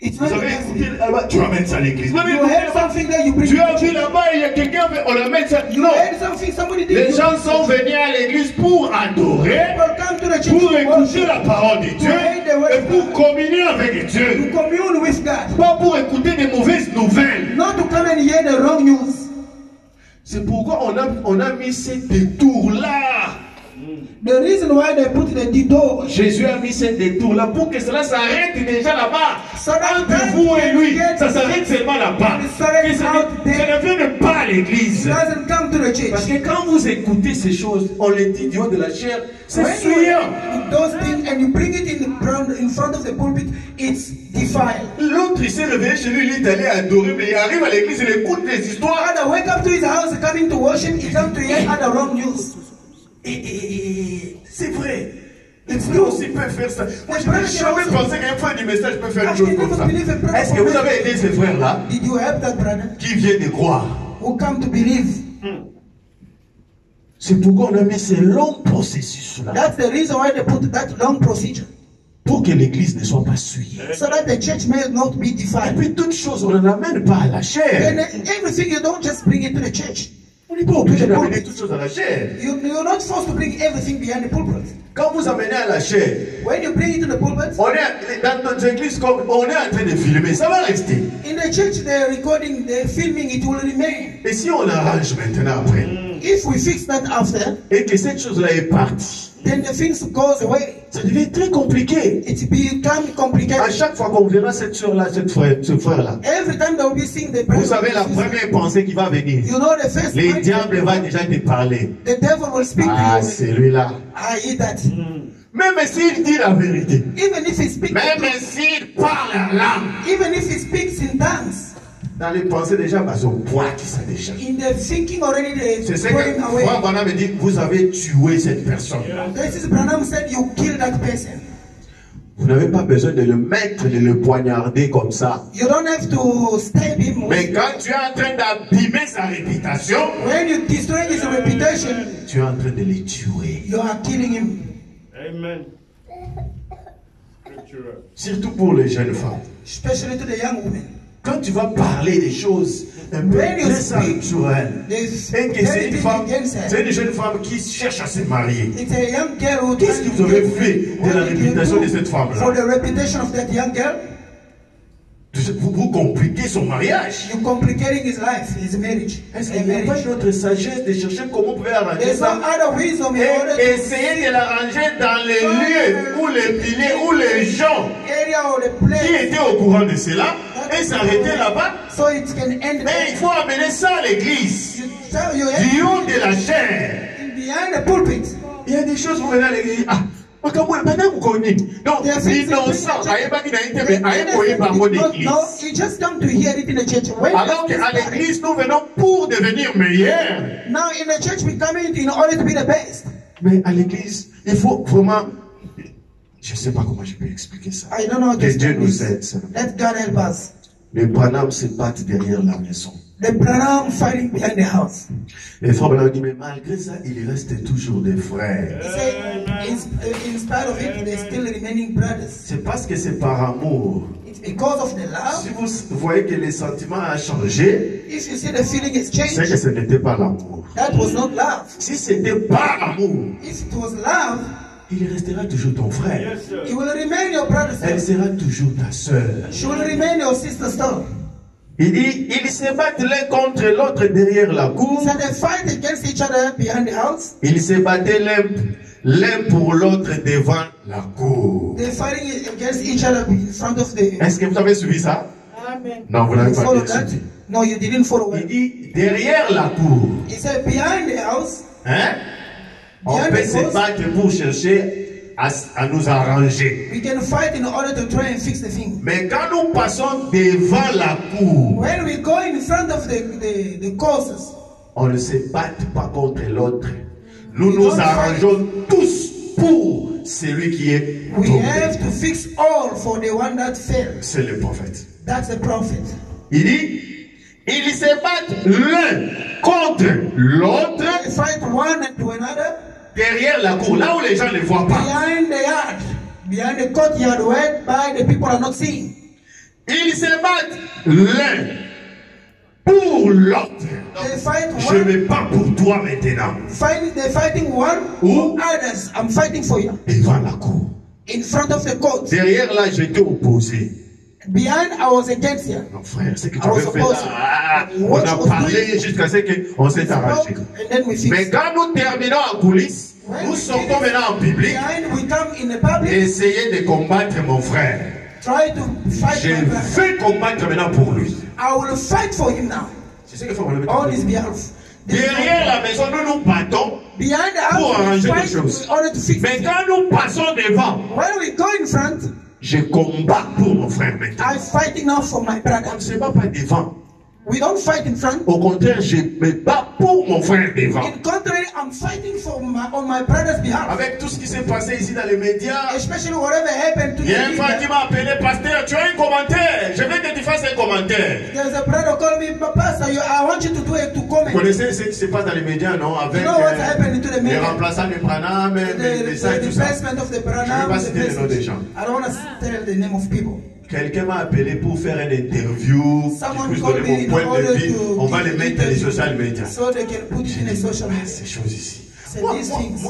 It's Vous not a avez écouté dustbin. là-bas, tu ramènes ça à l'église. You heard something there, you bring Tu it as to vu church. là-bas, il y a quelqu'un, on l'amène ça. You Non. heard something somebody did. Les You- gens sont venus à l'église pour adorer, People come to the church pour to écouter worship, la parole de Dieu et pour communier avec to Dieu. commune with God, Pas pour écouter des mauvaises nouvelles. not to come and hear the wrong news. C'est pourquoi on a mis ces détours-là. The reason why they put the detour, Jésus a mis ces détours-là pour que cela s'arrête déjà là-bas. so that Entre vous et lui, ça s'arrête seulement là-bas. Que ça ne vienne pas à l'église. doesn't come to the Parce church. que quand vous écoutez ces choses, on les dit du haut de la chair, c'est When you souillant. do those things and you bring it in front of the pulpit, it's defiled. L'autre, il s'est réveillé chez lui, il est allé adorer, mais il arrive à l'église, il écoute les histoires. Father, wake up to his house, coming to worship, he comes to hear other wrong news. Et c'est vrai. It's Lui true. aussi peut faire ça. Moi, je brother n'ai jamais can also- pensé qu'un frère du message peut faire I une chose can comme never ça. believe a brother Est-ce que vous avez aidé ces frères-là Did you help that brother qui viennent de croire? who come to believe? C'est pourquoi on a mis ces longs processus-là. That's the reason why they put that long procedure. Pour que l'église ne soit pas souillée. So that the church may not be Et defiled. puis toutes choses, on ne l'amène pas à la And chair. everything you don't just bring it to the church. On n'est pas obligé d'amener toutes choses à la chair. You're not supposed to bring everything behind the pulpit. Quand vous amenez à la chair, When you bring it to the pulpit, on est dans notre église, comme on est en train de filmer, ça va rester. in the church they're recording, they're filming, it will remain. Et si on arrange maintenant après, If we fix that after, et que cette chose-là est partie, then the things goes away. ça devient très compliqué. It become À complicated. chaque fois qu'on verra cette soeur-là, ce frère-là, Every time they will be seeing the vous savez la presence, première pensée qui va venir. you know the first Les time, diables vont déjà te parler. the devil will speak Ah, to you. c'est lui-là. I eat that. Même s'il dit la vérité, Even if he speaks, même s'il parle en langue, even if he speaks in tongues, dans les pensées déjà, bah, au poids qui ça déjà. in the thinking already C'est they ce put que him away. Frère Branham me dit, vous avez tué cette personne. This is Branham said you kill that person. Vous n'avez pas besoin de le mettre, de le poignarder comme ça. You don't have to stab him. Mais quand tu es en train d'abîmer sa réputation, When you destroy his reputation, tu es en train de le tuer. you are killing him. Amen. Scripture. Surtout pour les jeunes femmes. Especially to the young women. Quand tu vas parler des choses un peu When you très speak, sensuelles, there's et que c'est une anything femme, against her. c'est une jeune femme qui cherche à se marier. It's a young girl who Qu'est-ce que vous avez fait de la réputation de cette for femme-là? the reputation of that young girl? Vous compliquez son mariage. You're complicating his life, his marriage. Est-ce Their qu'il n'y a pas marriage. d'autre sagesse de chercher comment vous pouvez arranger There's no ça other wisdom in order et to essayer de l'arranger dans les lieux où les piliers, où les gens area or the qui place étaient au courant de cela et s'arrêter là-bas. so it can end Mais il faut amener ça à l'église, you du haut de la chair. behind the pulpit. Il y a des choses, vous venez à l'église, ah, madame, vous connaissez. Donc, There are things innocent, that- aïe, pas qu'il a été, mais aïe, voyez par mon église. No, you just come to hear it in the church. When Alors qu'à l'église, nous venons pour devenir meilleurs. now in the church we come in order to be the best. Mais à l'église, il faut vraiment. Je ne sais pas comment je peux expliquer ça. I don't know how to Que Dieu explain nous this. aide. seulement. Let God help us. Les Branham se battent derrière la maison. The Branham fighting behind the house. Les frères Branham disent, mais malgré ça, il reste toujours des frères. He said, in spite of it, they're still remaining brothers. C'est parce que c'est par amour. It's because of the love. Si vous voyez que les sentiments ont changé, If you see the feeling has c'est que changed, ce n'était pas l'amour. that was not love. Si c'était par amour, If it was love, il restera toujours ton frère. Yes, sir. it will remain your brother. Elle sera toujours ta sœur. She will remain your sister still. Il dit, ils se battent l'un contre l'autre derrière la cour. So they fight against each other behind the house. Ils se battaient l'un pour l'autre devant la cour. They're fighting against each other in front of the. Est-ce que vous avez suivi ça? Amen. Non, vous n'avez You pas follow bien that? suivi. No, you didn't follow Il it. dit, derrière la cour, He said behind the house, hein, on Behind peut the se house. battre pour chercher à nous arranger. we can fight in order to try and fix the thing. Mais quand nous passons devant la cour, When we go in front of the causes, on ne se bat pas contre l'autre. Nous We nous don't arrangeons tous pour celui qui est we tombé. have to fix all for the one that fell. C'est le prophète. That's the prophet. Il dit, ils se battent l'un contre l'autre They fight one to another derrière la cour, là où les gens ne les voient pas. behind the yard, behind the courtyard where by the people are not seeing. Ils se battent l'un pour l'autre. They fight Je one. me bats pour toi maintenant. They're fighting one Où? others. I'm fighting for you Devant la cour. in front of the court. Derrière là, j'étais opposé. Behind, I was against you. Non, frère, c'est que tu I was avais fait opposed. là. On What a was parlé doing? jusqu'à ce qu'on s'est arrangé. And then we Mais fix. quand nous terminons en coulisses, nous sortons maintenant en public Behind, we come in the public. et essayez de combattre mon frère. Try to fight Je my brother. vais combattre maintenant pour lui. I will fight for him now C'est ce que faut me on his behalf. Derrière la maison, nous nous battons. Behind the Pour house, we arranger fight les choses. in order to fix. Mais quand nous passons devant, When we go in front, je combats pour mon frère maintenant. I'm fighting now for my On brother. ne se bat pas devant. We don't fight in front. Au contraire, je me bats pour mon frère devant. In contrary, I'm fighting on my brother's behalf. Avec tout ce qui s'est passé ici dans les médias, Especially whatever happened to il y a un frère qui me. m'a appelé, pasteur, tu as un commentaire. Je veux que tu fasses un commentaire. There's a brother called me, Pastor, I want you to do it, to comment. Vous connaissez ce qui se passe dans les médias, non? Avec You know what's happening to the les media? remplaçants de Branham, les ça et The tout ça. replacement of the Je ne vais Branham. pas citer le nom des gens. I don't want to tell the name of people. Quelqu'un m'a appelé pour faire une interview. Someone Je puisse called donner me in mon point de order vue. to On va give les mettre dans les interview. social media. So they can put it in a social media. Ces choses ici. C'est Moi, these things.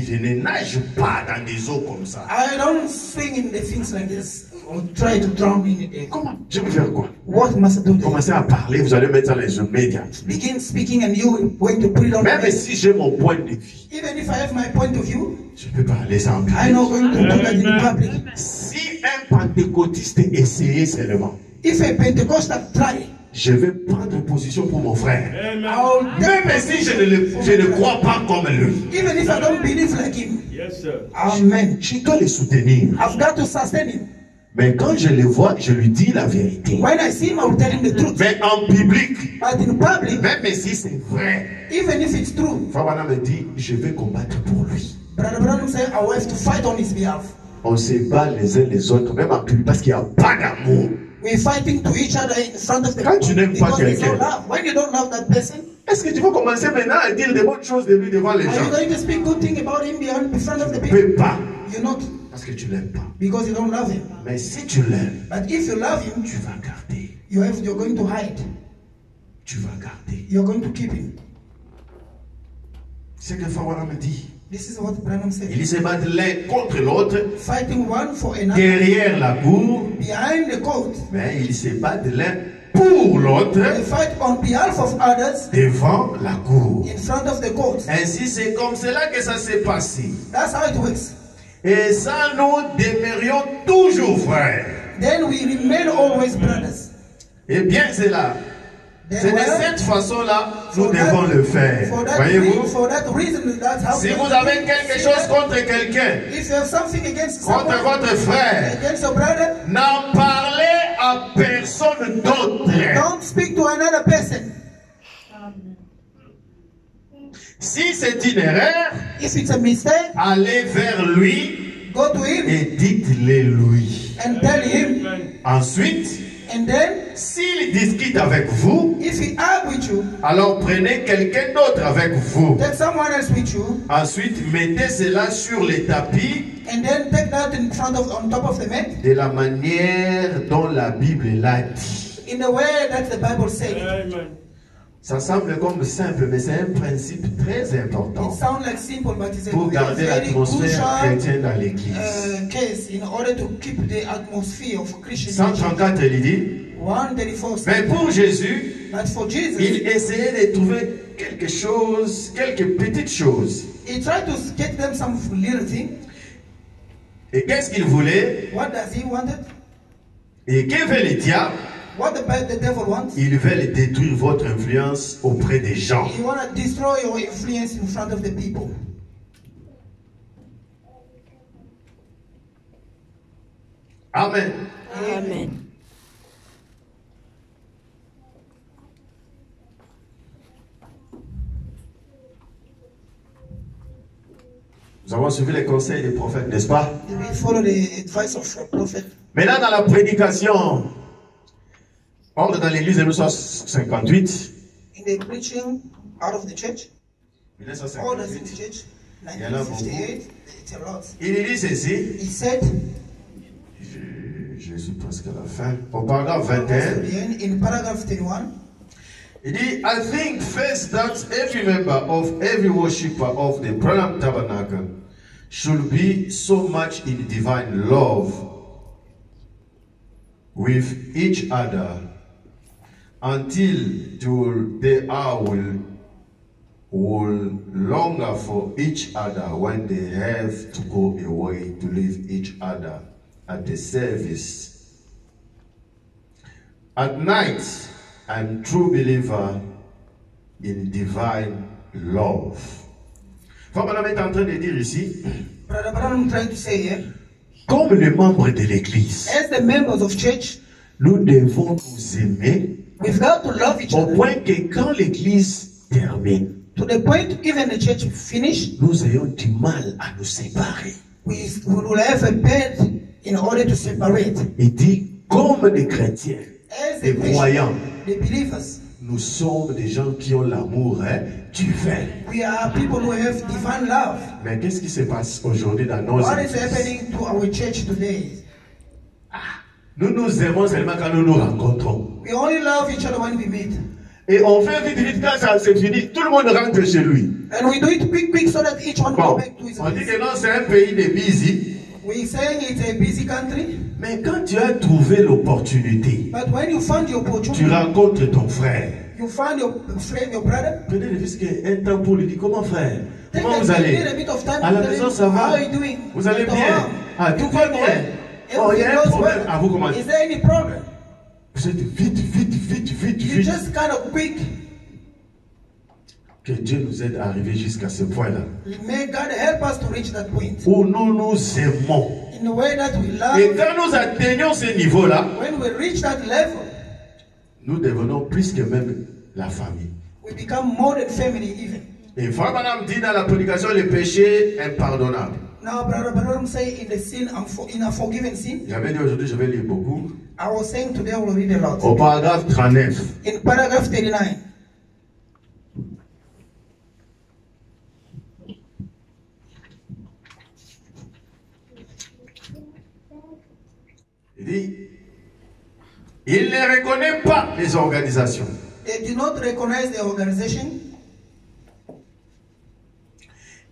je ne nage pas dans des eaux comme ça. I don't swing in the things like this or try to drown in it. Comment? Je vais faire quoi? What must I do? Commencez à parler, vous allez mettre ça dans les médias. Begin speaking and you are going to put it on. Même si j'ai mon point de vue, Even if I have my point of view, je peux parler ça en public. I'm not going to do that in public. Si un pentecôtiste essayait seulement, If a Pentecostal try, je vais prendre position pour mon frère. I'll Même si je ne crois pas comme lui, even if I don't believe like him. Yes, sir. Amen. je dois le soutenir. I've got to sustain him. Mais quand je le vois, je lui dis la vérité. When I see him, I'll tell him the truth. Mais en public, But in public, même si c'est vrai, even if it's true, Fabana me dit, je vais combattre pour lui. Brother Branham said, I will have to fight on his behalf. On se bat les uns les autres, même en public, parce qu'il n'y a pas d'amour. We're fighting to each other in front of the Quand tu n'aimes pas because there's no quelqu'un, love. When you don't love that person, est-ce que tu vas commencer maintenant à dire des bonnes choses de lui devant les are you gens? going to speak good thing about him in front of the Tu ne people? peux pas, You're not, parce que tu ne l'aimes pas. because you don't love him. Mais si tu l'aimes, But if you love him, tu vas garder. you're going to hide. Tu vas garder. You're going to keep him. C'est ce que Fabana me dit. This is what Branham said. Ils se battent l'un contre l'autre, Fighting one for another derrière la cour, behind the court. mais ils se battent l'un pour l'autre, They fight on behalf of others devant la cour. in front of the court. Ainsi, c'est comme cela que ça s'est passé. That's how it works. Et ça, nous demeurions toujours frères. Then we remain always brothers. Et bien, c'est là. C'est Then de well, cette façon-là nous for that- devons le faire. for that Voyez-vous? for that reason, that's how Si we vous do avez it. quelque chose contre quelqu'un, If you have something against contre someone, votre frère, against your brother, n'en parlez à personne d'autre. don't speak to another person. Si c'est une erreur, If it's a mistake, allez vers lui go to him et dites-le lui. and tell him. Ensuite, And then, s'il discute avec vous, if he argue with you, alors prenez quelqu'un d'autre avec vous. take someone else with you, Ensuite, mettez cela sur les tapis and then take that on top of the mat, de la manière dont la Bible l'a dit. in the way that the Bible said. Amen. Ça semble comme simple, mais c'est un principe très important It sounds like simple, but it's a pour garder very l'atmosphère crucial chrétienne dans l'église. case in order to keep the atmosphere of Christianity. 134, il dit, 134. mais pour Jésus, But for Jesus, il essayait de trouver quelque chose, quelques petites choses. he tried to get them some little thing. Et qu'est-ce qu'il voulait? What does he wanted? Et que veut le diable? What the devil wants? Il veut détruire votre influence auprès des gens. He want to destroy your influence in front of the people. Amen. Amen. Nous avons suivi les conseils des prophètes, n'est-ce pas? We follow the advice of a prophet. Maintenant, dans la prédication, ordre dans l'église de 1958, In the preaching out of the church, orders in the 1958, church, y en a 1958, it's a lot. il dit ceci, He said, je suis presque à la fin, au paragraphe 21, in paragraph 31, il dit, I think first that every member of every worshipper of the Branham Tabernacle should be so much in divine love with each other until they are will longer for each other when they have to go away to leave each other at the service. At night, I'm true believer in divine love. Fabana est en train de dire ici, Brother Branham trying to say here, comme les membres de l'église, as the members of church, nous devons nous aimer We've got to love each au other point que quand l'église termine, to the point even the church finish, nous ayons du mal à nous séparer. we will have a bed in order to separate. Il dit, comme des chrétiens, As des the Christians, croyants, the believers, nous sommes des gens qui ont l'amour divin. we are people who have divine love. Mais qu'est-ce qui se passe aujourd'hui dans nos What is églises? happening to our church today? Nous nous aimons seulement quand nous nous rencontrons. We only love each other when we meet. Et on fait vite, vite, quand ça c'est fini, tout le monde rentre chez lui. And we do it quick, quick, so that each one Bon, go back to his on dit place. que non, c'est un pays de busy. We're saying it's a busy country, Mais quand tu as trouvé l'opportunité, but when you find the tu opportunity, rencontres ton frère. you find your friend, your brother, Prenez le risque un temps pour lui dire, comment frère? take Comment vous allez? a bit of time À la to tell maison, him, ça how va? are you doing? Vous allez At bien? home? Ah, tout You va doing bien. well? Oh, il y a un Everything goes problème. well. Ah, vous commencez. Is there any problem? Vous êtes vite, vite, vite, vite, You vite. just kind of quick. Que Dieu nous aide à arriver jusqu'à ce point-là. May God help us to reach that point. Où nous nous aimons. In the way that we Et love, quand nous atteignons ce niveau-là, when we reach that level, nous devenons plus que même la famille. we become more than family even. Et Frère Branham dit dans la prédication, le péché impardonnable. Now, Brother Branham say in the sin, in a forgiven sin, J'avais dit aujourd'hui, je vais lire beaucoup. I was saying today I will read a lot. Au paragraphe 39. In paragraph 39, Il dit, il ne reconnaît pas les organisations. they do not recognize the organization.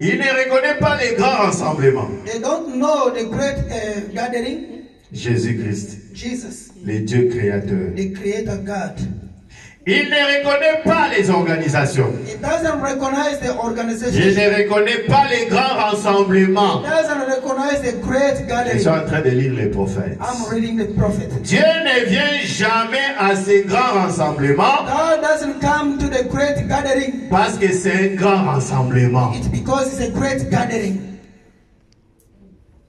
Il ne reconnaît pas les grands rassemblements. They don't know the great gathering. Jésus-Christ, Jesus, le Dieu créateur. the Creator God. Il ne reconnaît pas les organisations. It doesn't recognize the Il organization. ne reconnaît pas les grands rassemblements. It doesn't recognize the great Je gathering. suis en train de lire les prophètes. I'm reading the prophet. Dieu ne vient jamais à ces grands rassemblements God doesn't come to the great gathering. parce que c'est un grand rassemblement. It's because it's a great gathering.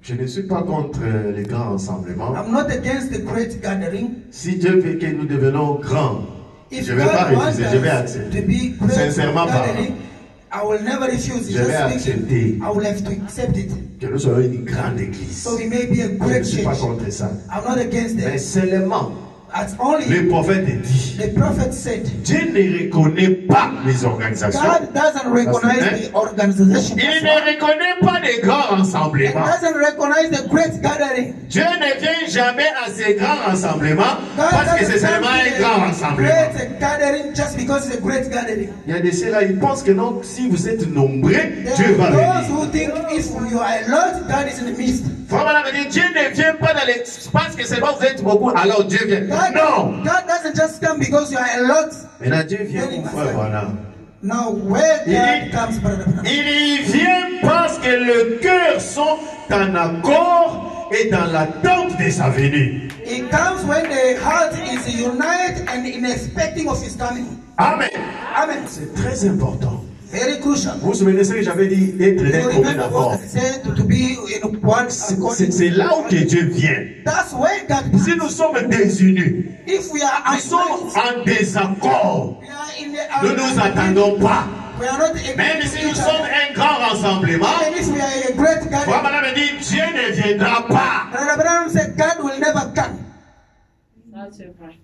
Je ne suis pas contre les grands rassemblements. I'm not against the great gathering. Si Dieu veut que nous devenons grands, If je ne vais pas God wants refuser, je vais us accepter. to be great Sincèrement parlant, gathering, I will never refuse. je vais Just speaking, accepter I will have to accept it. que nous soyons une grande église. So we may be a Je ne great suis pas church. contre ça. I'm not against Mais that. seulement, That's only le prophète dit, the prophet said. Dieu ne reconnaît pas les organisations. God doesn't recognize the organization. Il ne reconnaît pas les grands It rassemblements. doesn't recognize the great gathering. Dieu ne vient jamais à ces grands rassemblements God parce que c'est doesn't seulement come un to grand the rassemblement. great gathering just because it's a great gathering. Il y a des ceux-là, ils pensent que non, si vous êtes nombreux, There Dieu va are those venir. who think if you are a lot, God is in the midst. Frère Branham dit, Dieu ne vient pas dans l'espace que c'est pas vous êtes beaucoup, alors Dieu vient. Non! God doesn't just come because you are a lot. Maintenant, Dieu vient pour Frère Branham. Now, where Il God comes, Brother Branham? y vient parce que le cœur sont en accord et dans l'attente de sa venue. It comes when the heart is united and in expecting of His coming. Amen. Amen. C'est très important. Very crucial. Vous vous souvenez ce que j'avais dit, être You d'un commun remember accord. what I said to be in one accord. C'est là où que Dieu vient. That's where God comes. Si nous sommes désunis, If we are nous sommes united, en désaccord, we are in the nous ne nous attendons pas. We are not Même si nous sommes un grand rassemblement, even if we are a great Frère gathering. Branham dit, Dieu ne viendra pas. Brother Branham said God will never come. That's it, right.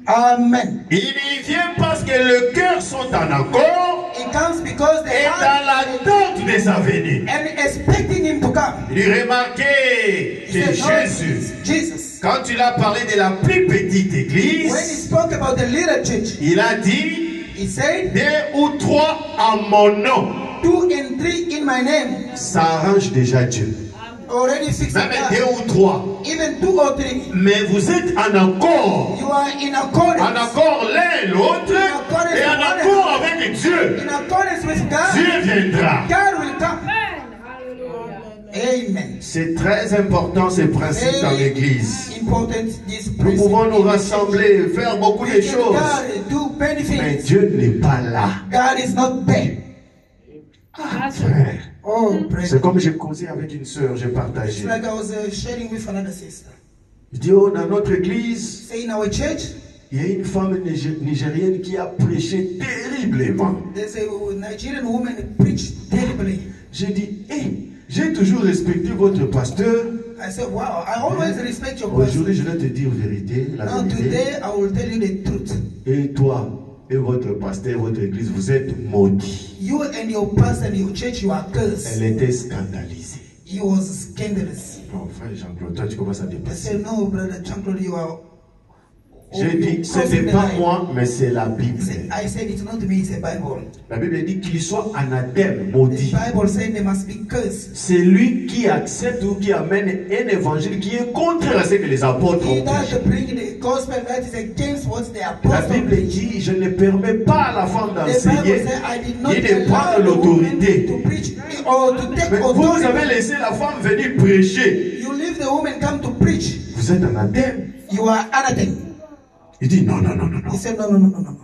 Amen. Il y vient parce que le cœur sont en accord It comes because the et dans heart l'attente de sa venue. and expecting Him to come. Il remarquait He que said, Jésus, Jesus. quand il a parlé de la plus petite When He église, spoke about the little church, il a dit, He said, 2 ou 3 en mon nom. 2 and 3 in my name. Ça arrange déjà Dieu. Already fixed. Même God. 2 ou 3. Even 2 or 3. Mais vous êtes en accord. You are in accordance. En accord l'un l'autre et en accord avec Dieu. In accordance with God. Dieu viendra. God will come. Amen. C'est très important ces principes dans l'église. Important this Nous pouvons nous rassembler, faire beaucoup de choses. God do many Mais things. Dieu n'est pas là. God is not there. Frère, Oh, praise c'est comme j'ai causé avec une sœur, j'ai It's partagé. like I was sharing with another sister. Je dis, oh, dans notre église, Say in our church, il y a une femme nigérienne qui a prêché terriblement. there's a Nigerian woman who preached terribly. J'ai dit, j'ai toujours respecté votre pasteur. I said, wow, I always respect your Aujourd'hui, pastor. je vais te dire vérité, la Now vérité. today, I will tell you the truth. Et toi, et votre pasteur, votre église, vous êtes maudits. You and your pastor and your church, you are cursed. Elle était scandalisée. He was scandalous. Bon, frère Jean-Claude, toi, tu commences à I dépasser. said, no, brother Jean-Claude, you are... J'ai dit, ce crossing n'est the pas line. moi, mais c'est la Bible. I said, it's not me, it's a Bible. La Bible dit qu'il soit anathème, The maudit. Bible said they must be cursed. C'est lui qui accepte ou qui amène un évangile qui est contraire à ce que les apôtres He ont does prêché. bring the gospel that is against what the La apostle Bible preached. dit, je ne permets pas à la femme The Bible d'enseigner said, I did not ni de allow prendre the woman l'autorité. to preach or to take Mais vous avez authority. laissé la femme venir prêcher. You leave the woman come to preach. Vous êtes anathème. You are anathema. Il dit non, non, non, non, non. He said, no, no, no, no, no, no.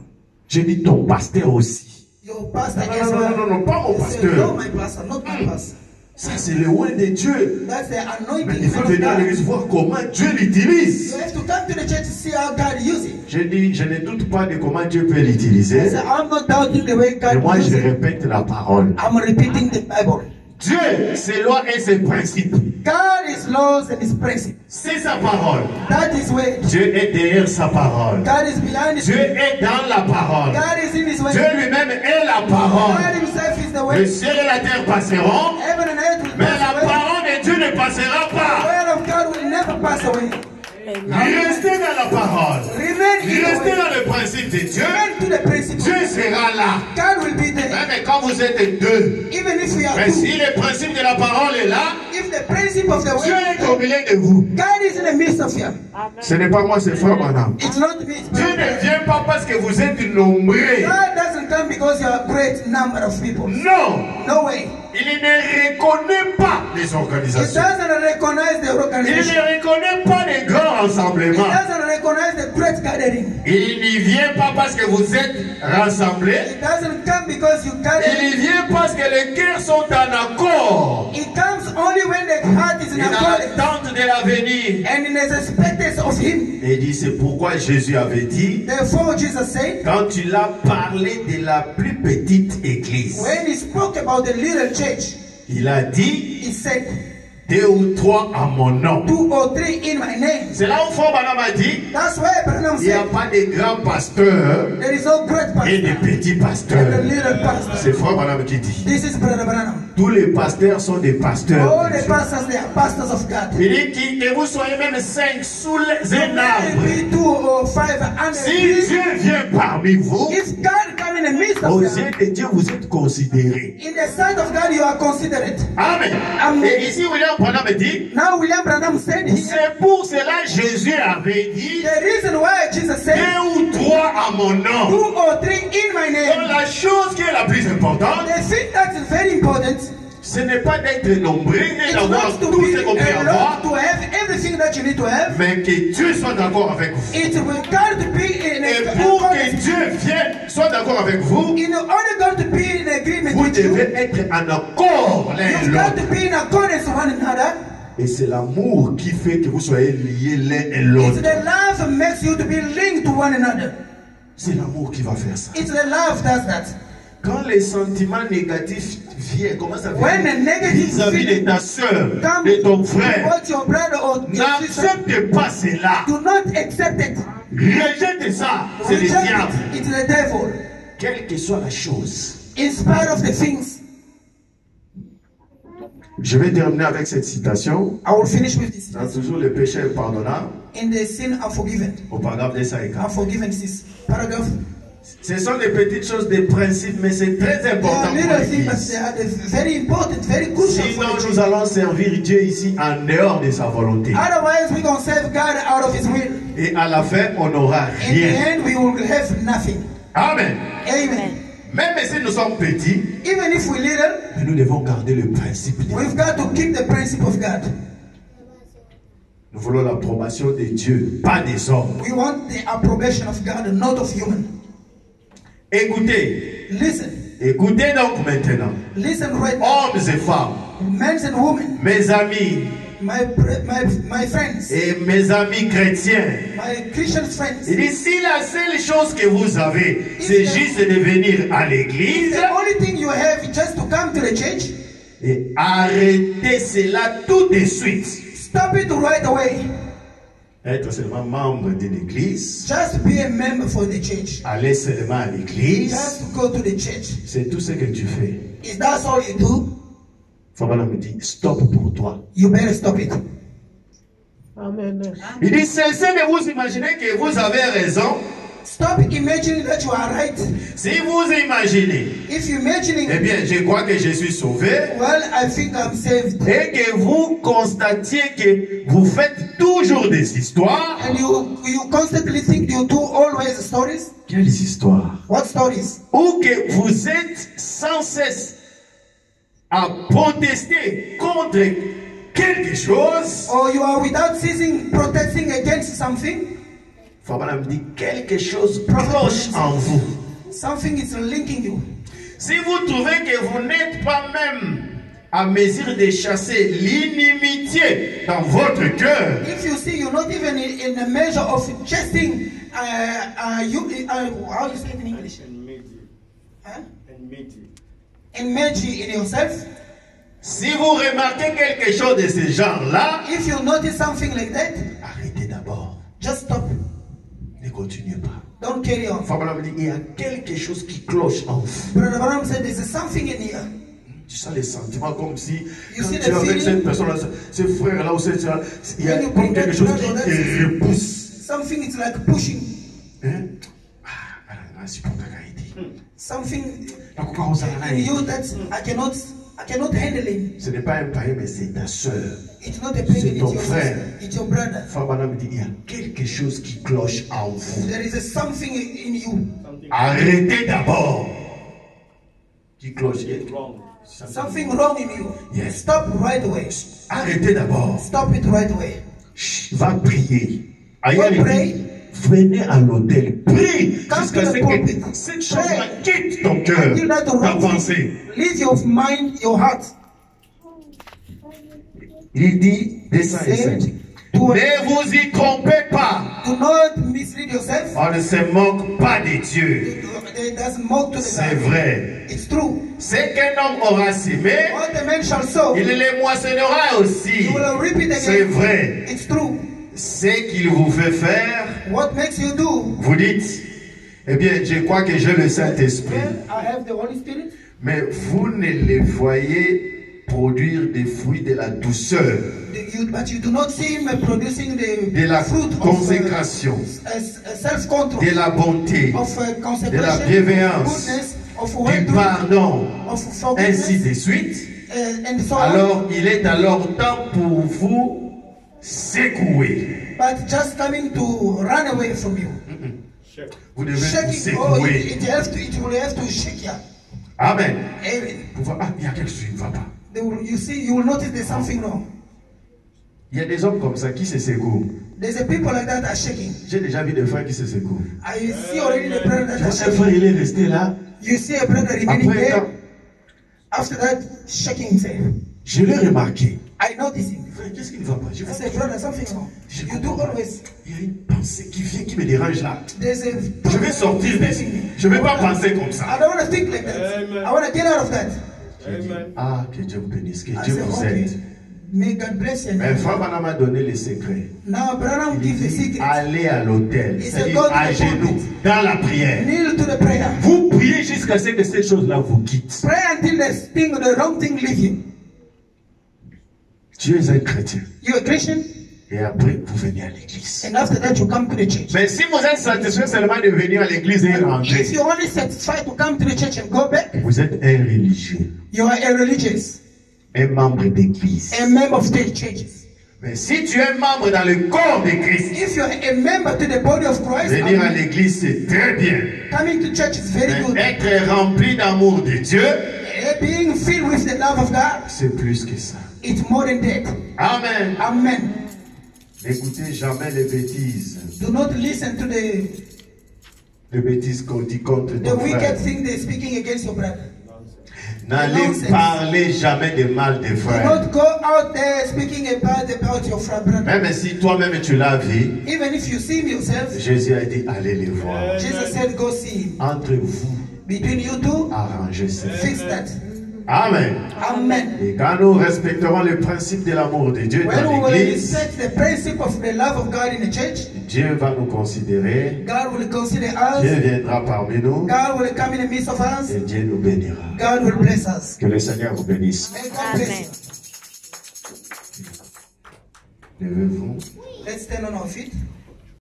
J'ai dit ton pasteur aussi. Your pastor Non, as non, well. non, non, non, pas mon He said, pasteur. no, my pastor, not my pastor. Ça, c'est le roi de Dieu. That's the Mais anointing il faut man of venir à God. l'église voir comment Dieu You l'utilise. have to come to the church to see how God uses it. J'ai dit, je ne doute pas de comment Dieu peut I l'utiliser. said, I'm not doubting the way Mais God moi, uses je it. répète la parole. I'm repeating the Bible. Dieu, ses lois et ses principes. God is laws and his principles. C'est sa parole. That is way. Dieu est derrière sa parole. God is behind his Dieu way. est dans la parole. God is in his way. Dieu lui-même est la parole. God himself is the Le way. ciel et la terre passeront, Heaven and earth will mais pass la away. parole de Dieu ne passera The pas. word of God will never pass away. Restez dans la parole. Remain in the Restez way. dans le principe de Dieu. Remain to the principle. Dieu sera là. God will be there. Mais quand vous êtes deux, Even if we are mais two. si le principe de la parole est là, If the principle of the Dieu way est au milieu de vous. God is in the midst of you. Ce n'est pas moi, c'est frère madame. It's not me. it's Dieu my ne God. vient pas parce que vous êtes nombreux. God doesn't come because you are a great number of people. Non. No way. Il ne reconnaît pas les It organisations. doesn't recognize the Il organization. ne reconnaît pas les grands It rassemblements. doesn't recognize the great gathering. Il n'y vient pas parce que vous êtes rassemblés. It doesn't come because you gather. Il vient parce que les cœurs sont en accord. It comes only when the heart is in Et dans accordance l'attente de l'avenir. and in the expectancy of Him. Et il dit, c'est pourquoi Jésus avait dit, Therefore, Jesus said, quand il a parlé de la plus petite église, when He spoke about the little church, il a dit, He said, 2 ou 3 à mon nom. 2 or 3 in my name. C'est là où Frère Branham a dit, That's why Branham il n'y a said, pas de grands pasteurs there is no great et de pastor petits and the pasteurs. little pastor. C'est Frère Branham qui dit. This is Brother Branham. Tous les pasteurs sont des pasteurs. All the pastors, they are pastors of God. Il dit que vous soyez même 5 sous un arbre. Maybe 2 or 5 under Si a tree. Dieu vient parmi vous, If God come in the midst aux of yeux them, de Dieu, vous êtes considérés. in the sight of God, you are considerate. Amen. Amen. Et ici, William Branham dit, Now, William Branham said here, c'est pour cela Jésus avait dit, the reason why Jesus said, 2 ou 3 à mon 2 nom. or 3 in my Donc name. la chose qui est la plus importante, The thing that is very important, ce n'est pas d'être nombreux et it's d'avoir not to tout be ce qu'on peut alone, avoir, to have everything that you need to have. mais que Dieu soit d'accord avec vous. It will God to be in Et pour que accordance. Dieu vienne, soit d'accord avec vous, In order God to be in agreement vous with you, devez être en accord l'un et you've got to l'autre. be in accordance with one another. Et c'est l'amour qui fait que vous soyez liés l'un et It's l'autre. the love that makes you to be linked to one another. C'est l'amour qui va faire ça. It's the love does that. Quand les sentiments négatifs viennent, comment ça When vient the negative vis-à-vis de feeling ta soeur, comes de ton frère, towards your brother or your sister, n'accepte pas cela. do not accept it. Rejette ça. C'est le Reject diable. it. It's the devil. Quelle que soit la chose. In spite of the things, Je vais terminer avec cette citation. I will finish with this. Dans toujours le péché est pardonnable. In the sin unforgiven. Au paragraphe 204. Unforgiven is paragraph. Ce sont des petites choses, des principes, mais c'est très They important are pour little things, but l'Église. they are very important, very crucial for Sinon, the church. nous allons servir Dieu ici en dehors de sa volonté. Otherwise, we're going to serve God out of His will. Et à la fin, on n'aura In the rien. end, we will have nothing. Amen. Amen. Même si nous sommes petits, Even if we're little, mais nous devons garder le principe. de Dieu. we've got to keep the principle of God. Nous voulons l'approbation de Dieu, pas des hommes. We want the approbation of God, not of human. Écoutez, Listen. écoutez donc maintenant, Listen right now. hommes et femmes, Men and women, mes amis, my friends, et mes amis chrétiens. my Christian friends, Il dit, si la seule chose que vous avez, c'est juste de venir à l'église, the only thing you have is just to come to the church, et arrêtez cela tout de suite. stop it right away. Être seulement membre de l'église, Just be a member for the church. aller seulement à l'église, Just go to the church. c'est tout ce que tu fais. Is that all you do? Fabana me dit, stop pour toi. You better stop it. Amen. Il dit, cessez de vous imaginer que vous avez raison. Stop imagining that you are right. Si vous imaginez, If you're imagining, eh bien, je crois que je suis sauvé, well, I think I'm saved. et que vous constatiez que vous faites toujours des histoires. And you constantly think you do always stories. Quelles histoires? What stories? Ou que vous êtes sans cesse à protester contre quelque chose. Or you are without ceasing protesting against something. Fabana me dit, quelque chose cloche en vous. Something is linking you. Si vous trouvez que vous n'êtes pas même à mesure de chasser l'inimitié dans votre cœur, If you see you're not even in a measure of chasing, how you say it in English? Huh? Enmity in yourself. si vous remarquez quelque chose de ce genre-là, If you notice something like that, arrêtez d'abord. just stop. Ne continuez pas. Don't carry on. Fabana me dit, il y a quelque chose qui cloche en vous. Brother Branham said there's something in here. Tu sens les sentiments comme si You quand see tu es the avec feeling? cette personne-là, ce frère-là ou cette sœur, il y a When you comme bring quelque that chose brother, qui that's- te repousse. Something is like pushing. Hein? Ah, voilà, c'est pour ta qualité. Something Donc, pourquoi on s'en a in you that I cannot handle it. Ce n'est pas un païen, mais c'est ta sœur. It's not a pain, C'est it's ton your frère. sister, it's your brother. Fabana me dit, il y a quelque chose qui cloche en vous. There is something in you. Arrêtez d'abord. Qui cloche? Something wrong in you. Yes. Stop right away. Arrêtez d'abord. Stop it right away. Chut, va prier. Go Ailleurs, il pray. dit, venez à l'hôtel. Prie Come jusqu'à to ce the pulpit. que cette chose-là Pray. quitte ton cœur, Until that ta wrong pensée. thing leave your mind, your heart. Il dit, descends et Say, cinq. do Ne vous y trompez pas. not mislead yourself. On ne se moque pas de Dieu. It doesn't mock to the C'est God. vrai. It's true. Ce qu'un homme aura semé, What a man shall sow, il le moissonnera aussi. you will reap it C'est again. vrai. It's true. Ce qu'il vous fait faire, What makes you do? vous dites, eh bien, je crois que j'ai le Saint-Esprit. Well, I have the Holy Spirit. Mais vous ne les voyez produire des fruits de la douceur, But you do not see him producing de la the fruit of consécration, self-control, de la bonté, of de la consecration, bienveillance, goodness, of du well-doing, pardon, of ainsi forgiveness, de suite. and so on. Alors, il est alors temps pour vous secouer. But just coming to run away from you. Vous devez vous Shaking, oh, secouer. it will have to shake you. Amen. Amen. Vous voyez, ah, il y a quelque chose qui ne va pas. You see, you will notice there's something wrong. Il y a des hommes comme ça qui se secouent. There's a people like that are shaking. J'ai déjà vu des frères qui se secouent. I see already the brother that Tu are vois, un shaking. frère, il est resté là. You see a brother remaining Après, there. quand After that, shaking himself. je l'ai remarqué. I notice him. Frère, qu'est-ce qui ne va pas? Je I vois said, brother, something's wrong. Je You do comprends pas. always. Il y a une pensée qui vient, qui me dérange là. There's a. Je vais sortir d'ici. Je ne vais pas penser comme I ça. don't want to think like that. I want to get out of that. Ah, que Dieu vous bénisse, que I Dieu said, vous okay. aide. May God bless you. Mais frère Branham m'a donné les secrets. Now, Branham Il gives the dit, secret. allez à l'autel, He said, c'est-à-dire go to the à genoux, pulpit. dans la prière. Kneel to the prayer. Vous priez jusqu'à ce que cette chose-là vous quitte. Pray until the wrong thing leave you. Tu es un chrétien. You're a Christian, Et après, vous venez à l'église. and after that, you come to the church. Mais si vous êtes satisfait seulement de venir à l'église et If rentrer, you're only satisfied to come to the church and go back, vous êtes un religieux, you are a religious, un membre d'église. a member of the churches. Mais si tu es membre dans le corps de Christ, If you're a member to the body of Christ, venir à l'église, c'est très bien. coming to church is very good. Mais être rempli d'amour de Dieu, Being filled with the love of God, c'est plus que ça. it's more than that. Amen. Amen. N'écoutez jamais les bêtises. Do not listen to Les bêtises qu'on dit contre the ton frère. wicked thing they're speaking against your brother. N'allez parler jamais de mal des Do frères. not go out there speaking about your brother. Même si toi-même tu l'as vu, Even if you see him yourself, Jésus a dit allez les voir. Jesus said, go see him. Entre vous, Between you two, arrangez ça. fix that. Amen. Amen. Et quand nous respecterons le principe de l'amour de Dieu When dans we will l'église, respect the principle of the love of God in the church, Dieu va nous considérer. God will consider Dieu us. viendra parmi nous God will come in the midst of us. et Dieu nous bénira. God will bless us. Que le Seigneur vous bénisse. May God bless you. Levez-vous. Let's stand on our feet.